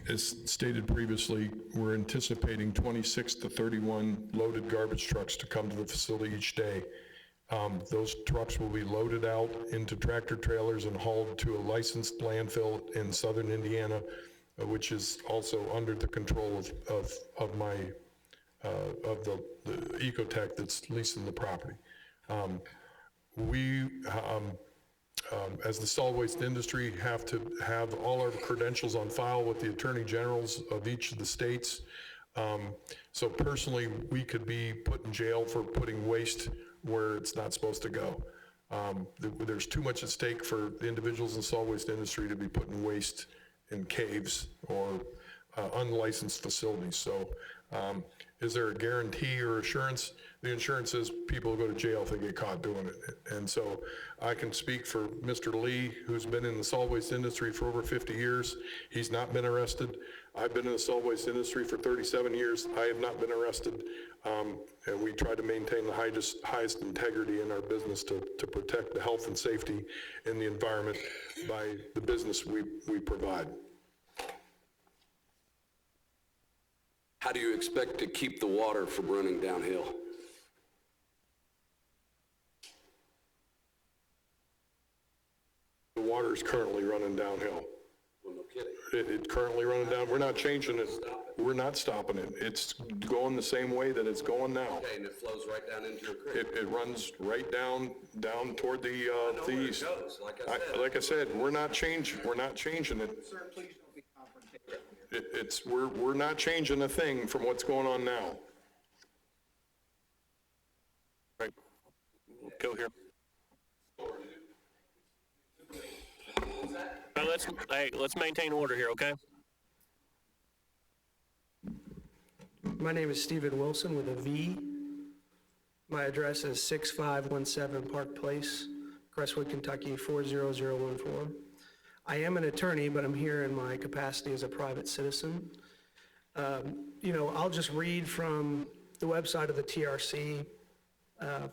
As stated previously, we're anticipating 26 to 31 loaded garbage trucks to come to the facility each day. Those trucks will be loaded out into tractor trailers and hauled to a licensed landfill in southern Indiana, which is also under the control of the Ecotech that's leasing the property. As the solid waste industry, have to have all our credentials on file with the attorney generals of each of the states. So personally, we could be put in jail for putting waste where it's not supposed to go. There's too much at stake for the individuals in the solid waste industry to be putting waste in caves or unlicensed facilities. So is there a guarantee or assurance? the insurance says people go to jail if they get caught doing it. And so I can speak for Mr. Lee, who's been in the solid waste industry for over 50 years. He's not been arrested. I've been in the solid waste industry for 37 years. I have not been arrested. And we try to maintain the highest integrity in our business to protect the health and safety in the environment by the business we provide. How do you expect to keep the water from running downhill? The water is currently running downhill. Well, no kidding. It's currently running down. We're not changing it. We're not stopping it. It's going the same way that it's going now. Okay, and it flows right down into a creek. It runs right down toward the east. It goes, Like I said, we're not changing it. Sir, please don't be confrontational. We're not changing a thing from what's going on now. Right. We'll go here. Let's maintain order here, okay? My name is Stephen Wilson with a V. My address is 6517 Park Place, Crestwood, Kentucky 40014. I am an attorney, but I'm here in my capacity as a private citizen. I'll just read from the website of the TRC.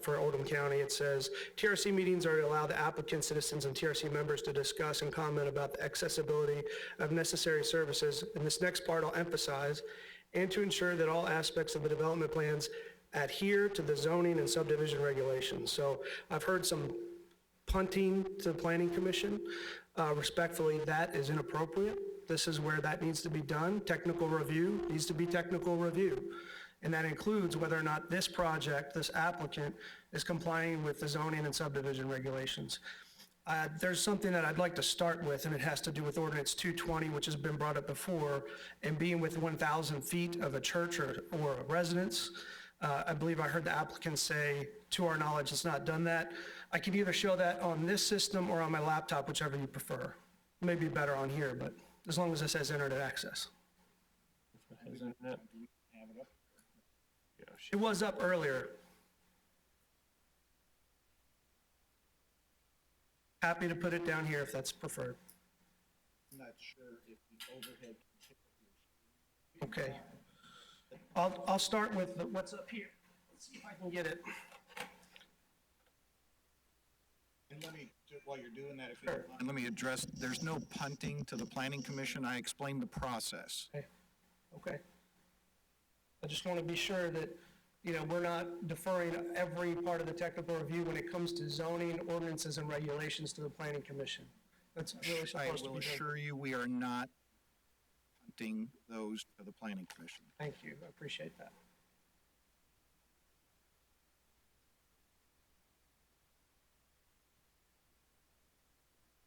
For Oldham County, it says, TRC meetings are to allow the applicant, citizens, and TRC members to discuss and comment about the accessibility of necessary services. In this next part, I'll emphasize, and to ensure that all aspects of the development plans adhere to the zoning and subdivision regulations. So I've heard some punting to the Planning Commission. Respectfully, that is inappropriate. This is where that needs to be done. Technical review needs to be technical review. And that includes whether or not this project, this applicant, is complying with the zoning and subdivision regulations. There's something that I'd like to start with, and it has to do with Ordinance 220, which has been brought up before, and being within 1,000 feet of a church or a residence. I believe I heard the applicant say, to our knowledge, it's not done that. I can either show that on this system or on my laptop, whichever you prefer. It may be better on here, but as long as it says internet access. It was up earlier. Happy to put it down here if that's preferred. I'm not sure if the overhead can pick up your Okay. I'll start with what's up here. Let's see if I can get it. And while you're doing that, let me address, there's no punting to the Planning Commission. I explained the process. Okay. I just want to be sure that, we're not deferring every part of the technical review when it comes to zoning, ordinances, and regulations to the Planning Commission. That's really supposed to be done. I will assure you, we are not punting those to the Planning Commission. Thank you. I appreciate that.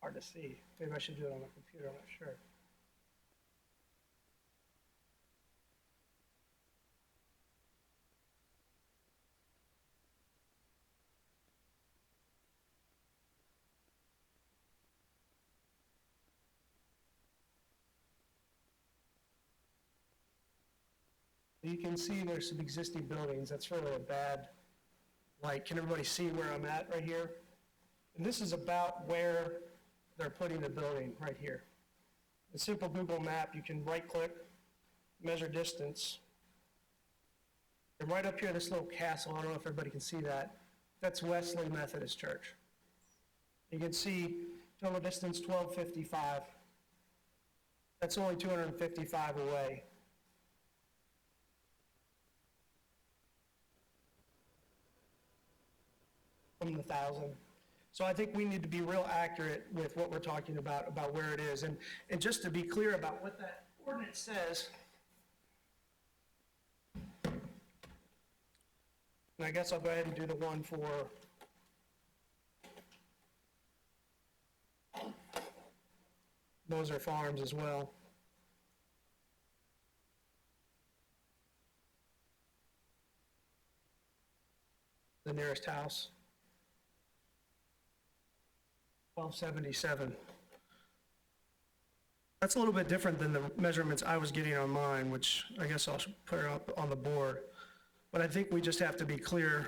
Hard to see. Maybe I should do it on the computer. I'm not sure. You can see there's some existing buildings. That's really a bad light. Can everybody see where I'm at right here? And this is about where they're putting the building right here. A simple Google map, you can right-click, measure distance. And right up here, this little castle, I don't know if everybody can see that. That's Wesley Methodist Church. You can see total distance 1255. That's only 255 away. From the 1,000. So I think we need to be real accurate with what we're talking about where it is. And just to be clear about what that ordinance says, and I guess I'll go ahead and do the one for Moser Farms as well. The nearest house. 1277. That's a little bit different than the measurements I was getting on mine, which I guess I'll put it up on the board. But I think we just have to be clear.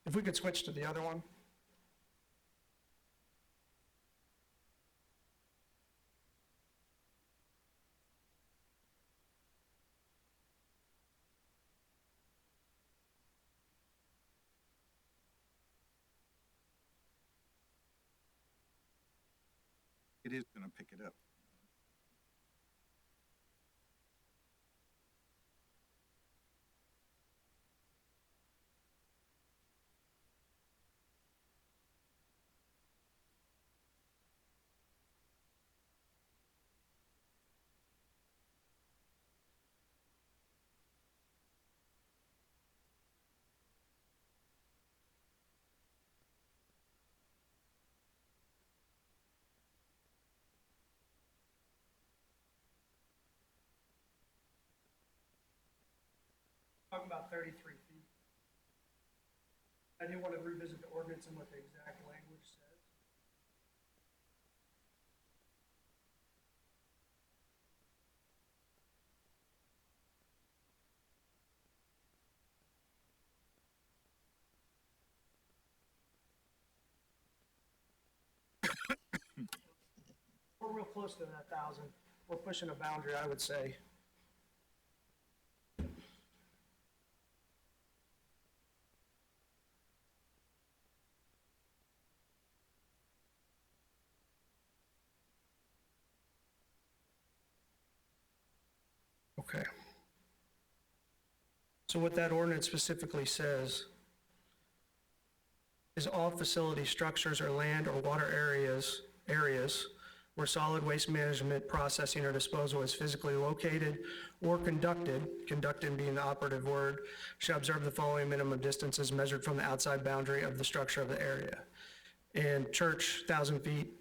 If we could switch to the other one. It is going to pick it up. Talking about 33 feet. I do want to revisit the ordinance and what the exact language says. We're real close to that 1,000. We're pushing a boundary, I would say. Okay. So what that ordinance specifically says is all facility structures or land or water areas where solid waste management, processing, or disposal is physically located or conducted being the operative word, shall observe the following minimum distances measured from the outside boundary of the structure of the area. And church, 1,000 feet,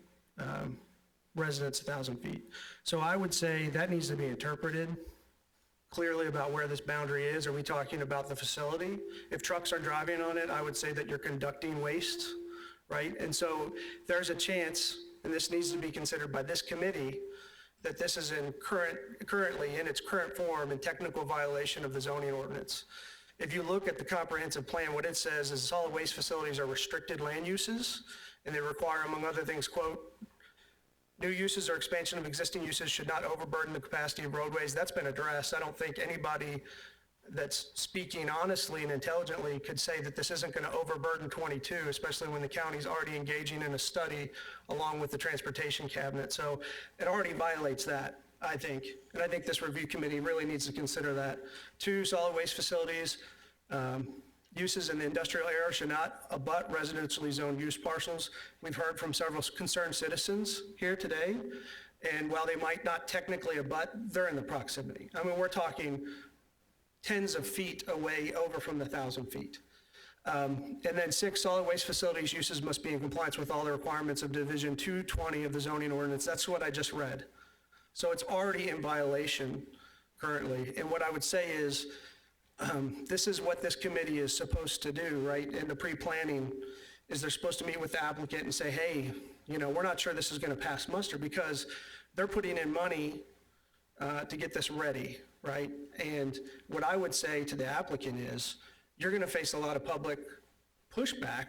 residence, 1,000 feet. So I would say that needs to be interpreted clearly about where this boundary is. Are we talking about the facility? If trucks are driving on it, I would say that you're conducting waste, right? And so there's a chance, and this needs to be considered by this committee, that this is currently in its current form in technical violation of the zoning ordinance. If you look at the comprehensive plan, what it says is solid waste facilities are restricted land uses, and they require, among other things, quote, new uses or expansion of existing uses should not overburden the capacity of roadways. That's been addressed. I don't think anybody that's speaking honestly and intelligently could say that this isn't going to overburden 22, especially when the county's already engaging in a study along with the transportation cabinet. So it already violates that, I think. And I think this review committee really needs to consider that. 2, solid waste facilities, uses in the industrial area should not abut residentially zoned use parcels. We've heard from several concerned citizens here today, and while they might not technically abut, they're in the proximity. I mean, we're talking tens of feet away over from the 1,000 feet. And then 6, solid waste facilities uses must be in compliance with all the requirements of Division 220 of the zoning ordinance. That's what I just read. So it's already in violation currently. And what I would say is, this is what this committee is supposed to do, right? In the pre-planning, is they're supposed to meet with the applicant and say, hey, you know, we're not sure this is going to pass muster, because they're putting in money to get this ready, right? And what I would say to the applicant is, you're going to face a lot of public pushback,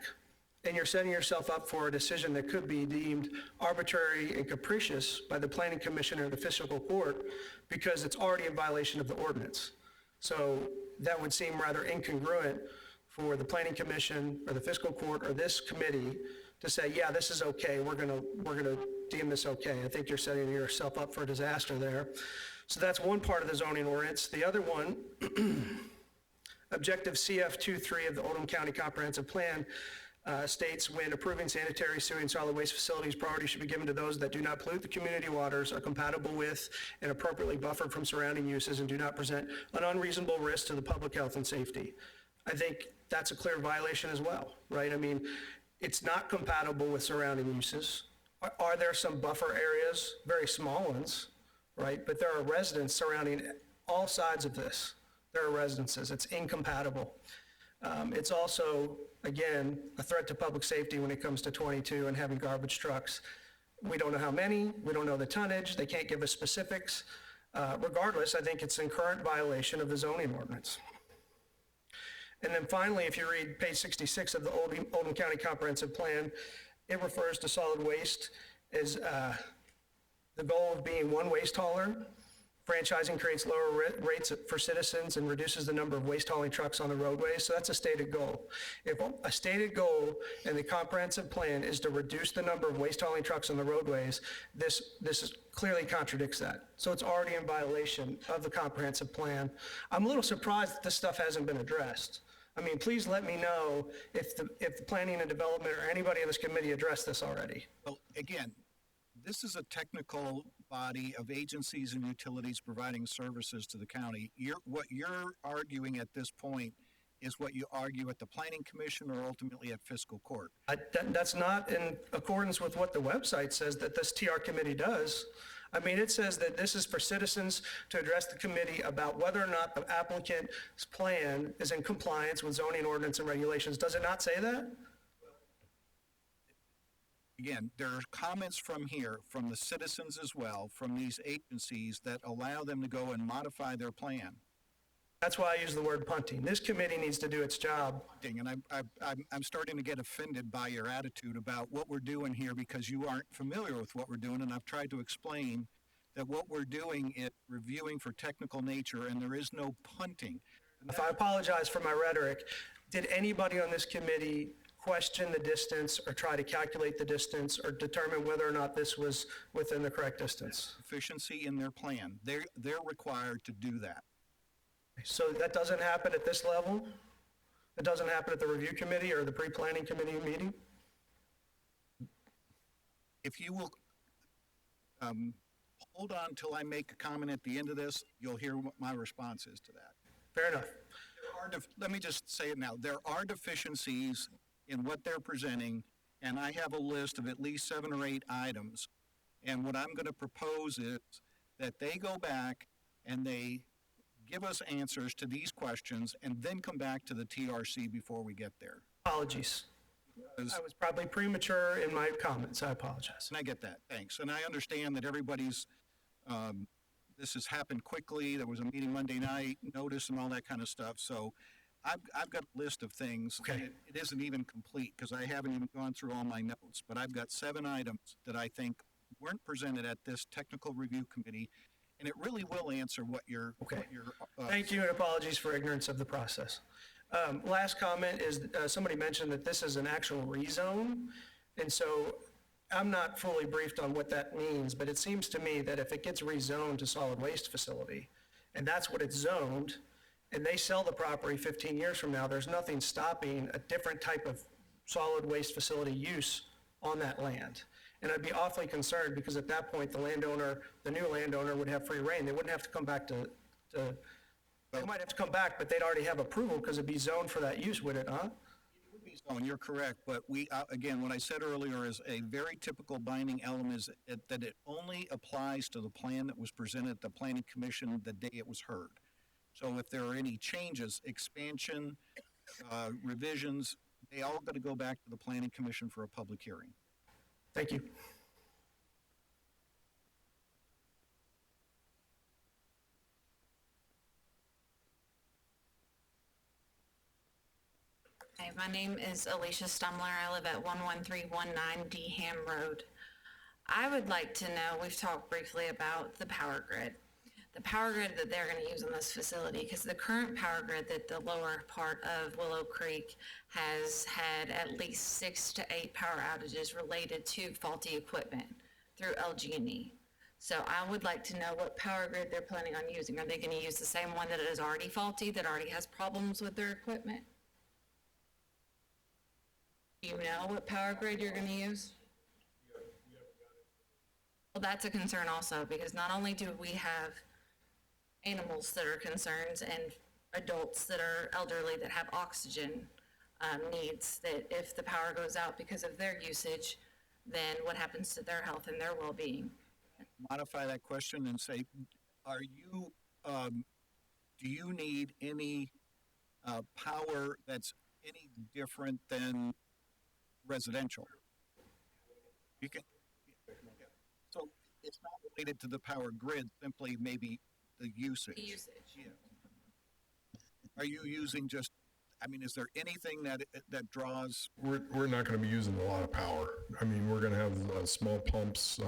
and you're setting yourself up for a decision that could be deemed arbitrary and capricious by the planning commission or the fiscal court, because it's already in violation of the ordinance. So that would seem rather incongruent for the planning commission or the fiscal court or this committee to say, yeah, this is okay, we're gonna deem this okay. I think you're setting yourself up for a disaster there. So that's one part of the zoning ordinance. The other one, objective CF23 of the Oldham County Comprehensive Plan, states when approving sanitary, sewer, and solid waste facilities, priority should be given to those that do not pollute the community waters, are compatible with and appropriately buffered from surrounding uses, and do not present an unreasonable risk to the public health and safety. I think that's a clear violation as well, right? I mean, it's not compatible with surrounding uses. Are there some buffer areas, very small ones, right? But there are residents surrounding all sides of this. There are residences. It's incompatible. It's also, again, a threat to public safety when it comes to 22 and having garbage trucks. We don't know how many, we don't know the tonnage, they can't give us specifics. Regardless, I think it's in current violation of the zoning ordinance. And then finally, if you read page 66 of the Oldham County Comprehensive Plan, it refers to solid waste as the goal of being one waste hauler. Franchising creates lower rates for citizens and reduces the number of waste hauling trucks on the roadways. So that's a stated goal. If a stated goal in the comprehensive plan is to reduce the number of waste hauling trucks on the roadways, this clearly contradicts that. So it's already in violation of the comprehensive plan. I'm a little surprised that this stuff hasn't been addressed. I mean, please let me know if the planning and development or anybody on this committee addressed this already. Well, again, this is a technical body of agencies and utilities providing services to the county. What you're arguing at this point is what you argue at the Planning Commission or ultimately at fiscal court. That's not in accordance with what the website says that this TR committee does. I mean, it says that this is for citizens to address the committee about whether or not the applicant's plan is in compliance with zoning ordinance and regulations. Does it not say that? Again, there are comments from here, from the citizens as well, from these agencies that allow them to go and modify their plan. That's why I use the word punting. This committee needs to do its job. And I'm starting to get offended by your attitude about what we're doing here because you aren't familiar with what we're doing, and I've tried to explain that what we're doing is reviewing for technical nature, and there is no punting. If I apologize for my rhetoric, did anybody on this committee question the distance or try to calculate the distance or determine whether or not this was within the correct distance? Efficiency in their plan. They're required to do that. So that doesn't happen at this level? It doesn't happen at the review committee or the pre-planning committee meeting? If you will hold on until I make a comment at the end of this, you'll hear what my response is to that. Fair enough. Let me just say it now. There are deficiencies in what they're presenting, and I have a list of at least 7 or 8 items. And what I'm going to propose is that they go back and they give us answers to these questions and then come back to the TRC before we get there. Apologies. I was probably premature in my comments. I apologize. And I get that. Thanks. And I understand that everybody's, this has happened quickly. There was a meeting Monday night, notice and all that kind of stuff. So I've got a list of things. Okay. It isn't even complete because I haven't even gone through all my notes, but I've got 7 items that I think weren't presented at this technical review committee, and it really will answer what you're. Okay. Thank you, and apologies for ignorance of the process. Last comment is somebody mentioned that this is an actual rezone, and so I'm not fully briefed on what that means, but it seems to me that if it gets rezoned to solid waste facility, and that's what it's zoned, and they sell the property 15 years from now, there's nothing stopping a different type of solid waste facility use on that land. And I'd be awfully concerned because at that point, the new landowner would have free reign. They wouldn't have to come back they might have to come back, but they'd already have approval because it'd be zoned for that use, would it not? It would be zoned, you're correct, but we, again, what I said earlier is a very typical binding element is that it only applies to the plan that was presented at the Planning Commission the day it was heard. So if there are any changes, expansion, revisions, they all got to go back to the Planning Commission for a public hearing. Thank you. Hi, my name is Alicia Stumler. I live at 11319 Deham Road. I would like to know, we've talked briefly about the power grid. The power grid that they're going to use in this facility, because the current power grid that the lower part of Willow Creek has had at least 6 to 8 power outages related to faulty equipment through LG&E. So I would like to know what power grid they're planning on using. Are they going to use the same one that is already faulty, that already has problems with their equipment? Do you know what power grid you're going to use? Well, that's a concern also, because not only do we have animals that are concerns and adults that are elderly that have oxygen needs, that if the power goes out because of their usage, then what happens to their health and their well-being? Modify that question and say, do you need any power that's any different than residential? You can, so it's not related to the power grid, simply maybe the usage. The usage. Yeah. Are you using just I mean, is there anything that draws? We're not going to be using a lot of power. I mean, we're going to have small pumps,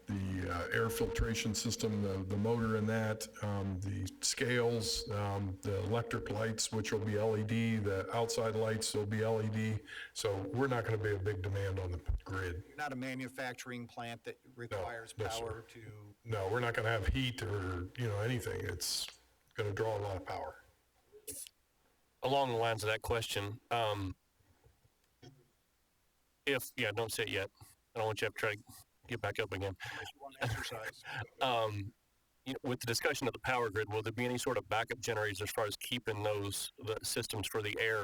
the air filtration system, the motor in that, the scales, the electric lights, which will be LED, the outside lights will be LED. So we're not going to be a big demand on the grid. Not a manufacturing plant that requires No, power sir. to. No, we're not going to have heat or, anything. It's going to draw a lot of power. Along the lines of that question, don't say it yet. I don't want you to have to try to get back up again. Unless you want to exercise. With the discussion of the power grid, will there be any sort of backup generators as far as keeping the systems for the air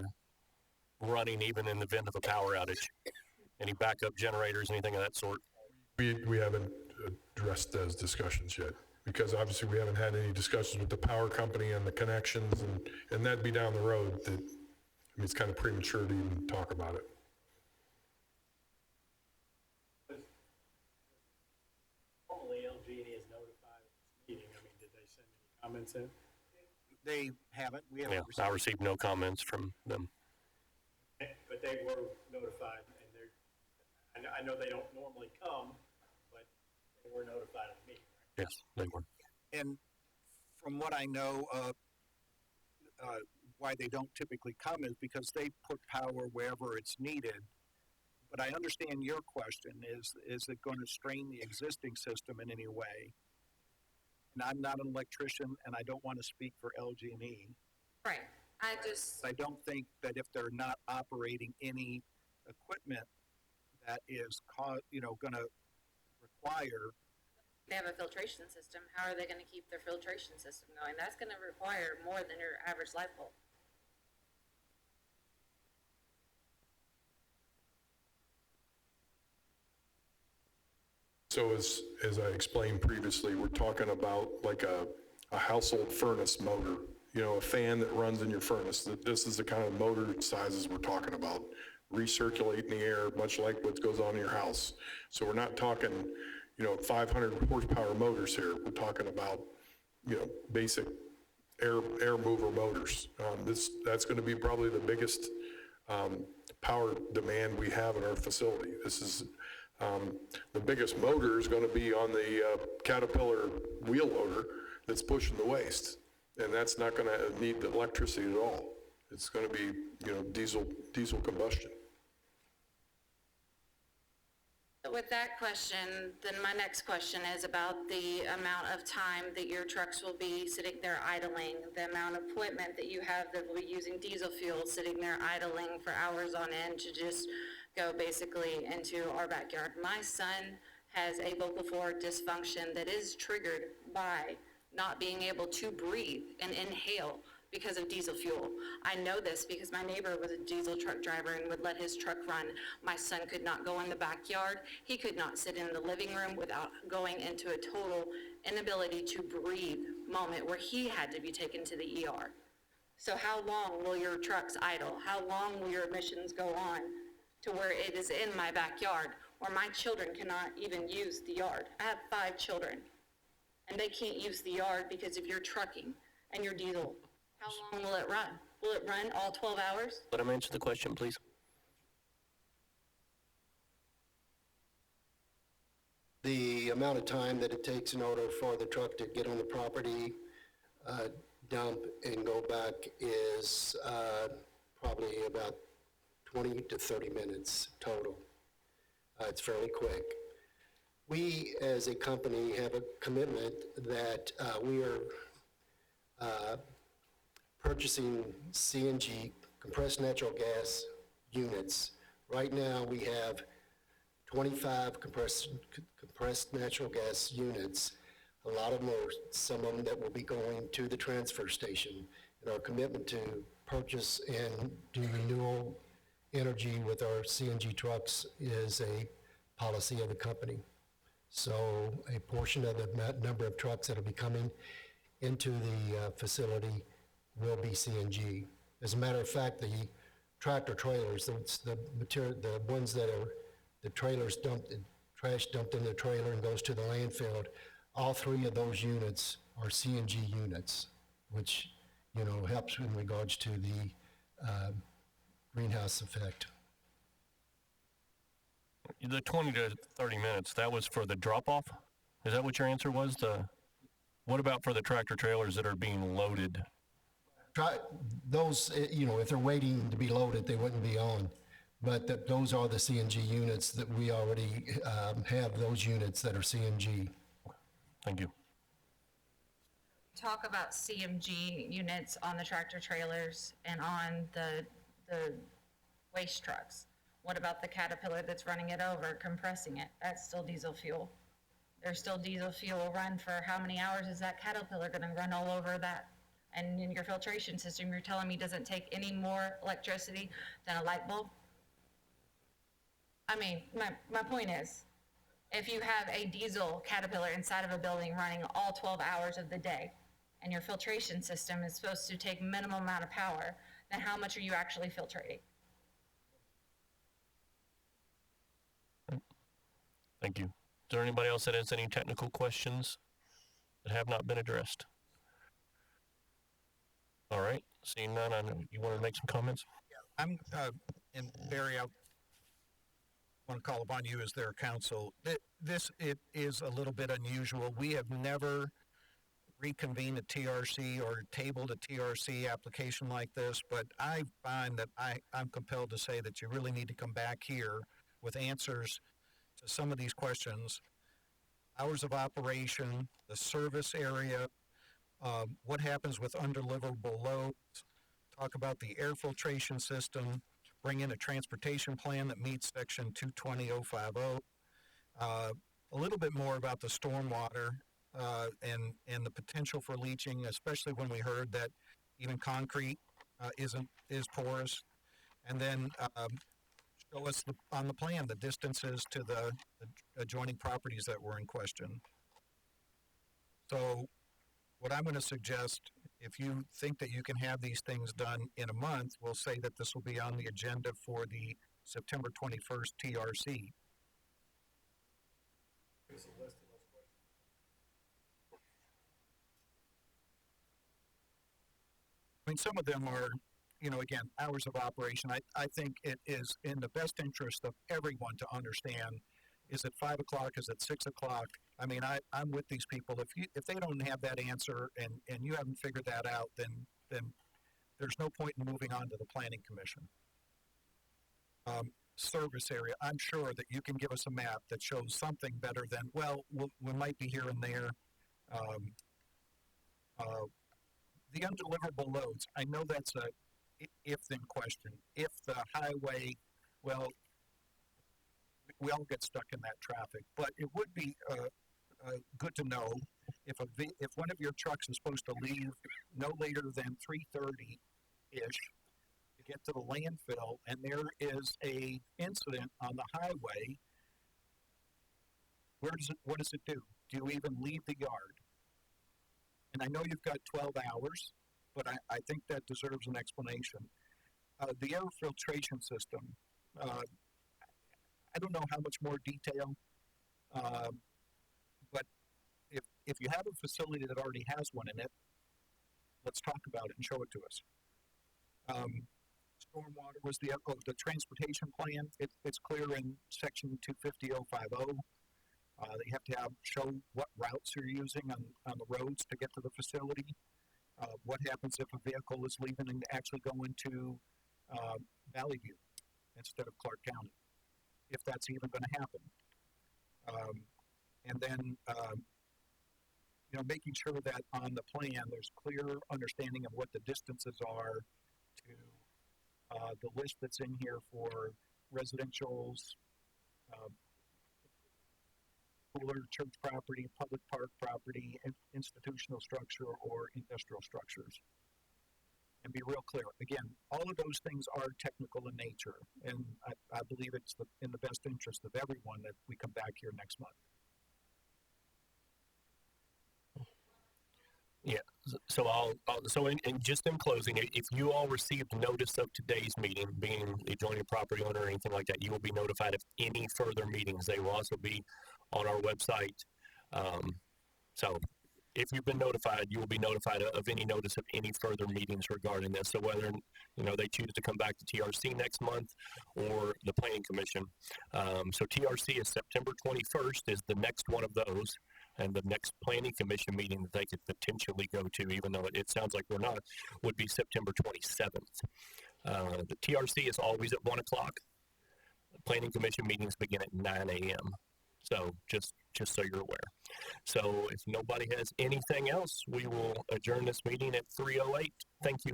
running even in the event of a power outage? Any backup generators, anything of that sort? We haven't addressed those discussions yet, because obviously we haven't had any discussions with the power company and the connections, and that'd be down the road. It's kind of premature to even talk about it. Formally, LG&E is notified of this meeting. I mean, did they send any comments in? They haven't. We haven't. I received no comments from them. But they were notified, and I know they don't normally come, but they were notified of the meeting, right? Yes, they were. And from what I know, why they don't typically come is because they put power wherever it's needed. But I understand your question, is it going to strain the existing system in any way? And I'm not an electrician, and I don't want to speak for LG&E. Right. I don't think that if they're not operating any equipment that is, going to require. They have a filtration system. How are they going to keep their filtration system going? That's going to require more than your average light bulb. So as I explained previously, we're talking about like a household furnace motor, a fan that runs in your furnace. This is the kind of motor sizes we're talking about, recirculating the air, much like what goes on in your house. So we're not talking, 500 horsepower motors here. We're talking about, basic air mover motors. That's going to be probably the biggest power demand we have in our facility. This is the biggest motor is going to be on the Caterpillar wheel loader that's pushing the waste, and that's not going to need the electricity at all. It's going to be, diesel combustion. With that question, then my next question is about the amount of time that your trucks will be sitting there idling, the amount of equipment that you have that will be using diesel fuel sitting there idling for hours on end to just go basically into our backyard. My son has a vocal cord dysfunction that is triggered by not being able to breathe and inhale because of diesel fuel. I know this because my neighbor was a diesel truck driver and would let his truck run. My son could not go in the backyard. He could not sit in the living room without going into a total inability to breathe moment where he had to be taken to the ER. So how long will your trucks idle? How long will your emissions go on to where it is in my backyard where my children cannot even use the yard? I have 5 children and they can't use the yard because of your trucking and your diesel. How long will it run? Will it run all 12 hours? Let him answer the question, please. The amount of time that it takes in order for the truck to get on the property, dump, and go back is probably about 20 to 30 minutes total. It's fairly quick. We, as a company, have a commitment that we are purchasing CNG, compressed natural gas units. Right now, we have 25 compressed natural gas units. A lot of them are, some of them that will be going to the transfer station. And our commitment to purchase and do renewable energy with our CNG trucks is a policy of the company. So a portion of the number of trucks that will be coming into the facility will be CNG. As a matter of fact, the tractor trailers, the ones that are the trailers dumped, trash dumped in the trailer and goes to the landfill, all 3 of those units are CNG units, which helps in regards to the greenhouse effect. The 20 to 30 minutes, that was for the drop-off? Is that what your answer was? What about for the tractor trailers that are being loaded? Those, if they're waiting to be loaded, they wouldn't be on. But those are the CNG units that we already have, those units that are CNG. Thank you. Talk about CMG units on the tractor trailers and on the waste trucks. What about the Caterpillar that's running it over, compressing it? That's still diesel fuel. There's still diesel fuel run for how many hours is that Caterpillar gonna run all over that? And in your filtration system, you're telling me doesn't take any more electricity than a light bulb? I mean, my point is, if you have a diesel Caterpillar inside of a building running all 12 hours of the day, and your filtration system is supposed to take minimum amount of power, then how much are you actually filtrating? Thank you. Is there anybody else that has any technical questions that have not been addressed? All right, seeing none, I know you want to make some comments? I'm, and Barry, I want to call upon you as their counsel. It is a little bit unusual. We have never reconvened a TRC or tabled a TRC application like this, but I find that I'm compelled to say that you really need to come back here with answers to some of these questions. Hours of operation, the service area, what happens with undeliverable loads, talk about the air filtration system, bring in a transportation plan that meets section 220050, a little bit more about the stormwater and the potential for leaching, especially when we heard that even concrete is porous, and then show us on the plan the distances to the adjoining properties that were in question. So what I'm going to suggest, if you think that you can have these things done in a month, we'll say that this will be on the agenda for the September 21st TRC. I mean, some of them are, again, hours of operation. I think it is in the best interest of everyone to understand, is it 5 o'clock, is it 6 o'clock? I mean, I'm with these people. If they don't have that answer and you haven't figured that out, then there's no point in moving on to the Planning Commission. Service area, I'm sure that you can give us a map that shows something better than, we might be here and there. The undeliverable loads, I know that's a if-then question. If the highway, we all get stuck in that traffic, but it would be good to know if one of your trucks is supposed to leave no later than 3:30-ish to get to the landfill, and there is a incident on the highway, what does it do? Do you even leave the yard? And I know you've got 12 hours, but I think that deserves an explanation. The air filtration system, I don't know how much more detail, but if you have a facility that already has one in it, let's talk about it and show it to us. Stormwater was the transportation plan. It's clear in section 250050. You have to show what routes you're using on the roads to get to the facility. What happens if a vehicle is leaving and actually going to Valley View instead of Clark County, if that's even going to happen. And then, making sure that on the plan there's clear understanding of what the distances are to the list that's in here for residential's, church property, public park property, institutional structure, or industrial structures. And be real clear. Again, all of those things are technical in nature, and I believe it's in the best interest of everyone that we come back here next month. Yeah, so and just in closing, if you all received notice of today's meeting, being the adjoining property owner or anything like that, you will be notified of any further meetings. They will also be on our website. So if you've been notified, you will be notified of any notice of any further meetings regarding this. So whether, they choose to come back to TRC next month or the Planning Commission. So TRC is September 21st is the next one of those, and the next Planning Commission meeting that they could potentially go to, even though it sounds like we're not, would be September 27th. The TRC is always at 1 o'clock. The Planning Commission meetings begin at 9 a.m. So just so you're aware. So if nobody has anything else, we will adjourn this meeting at 3:08. Thank you.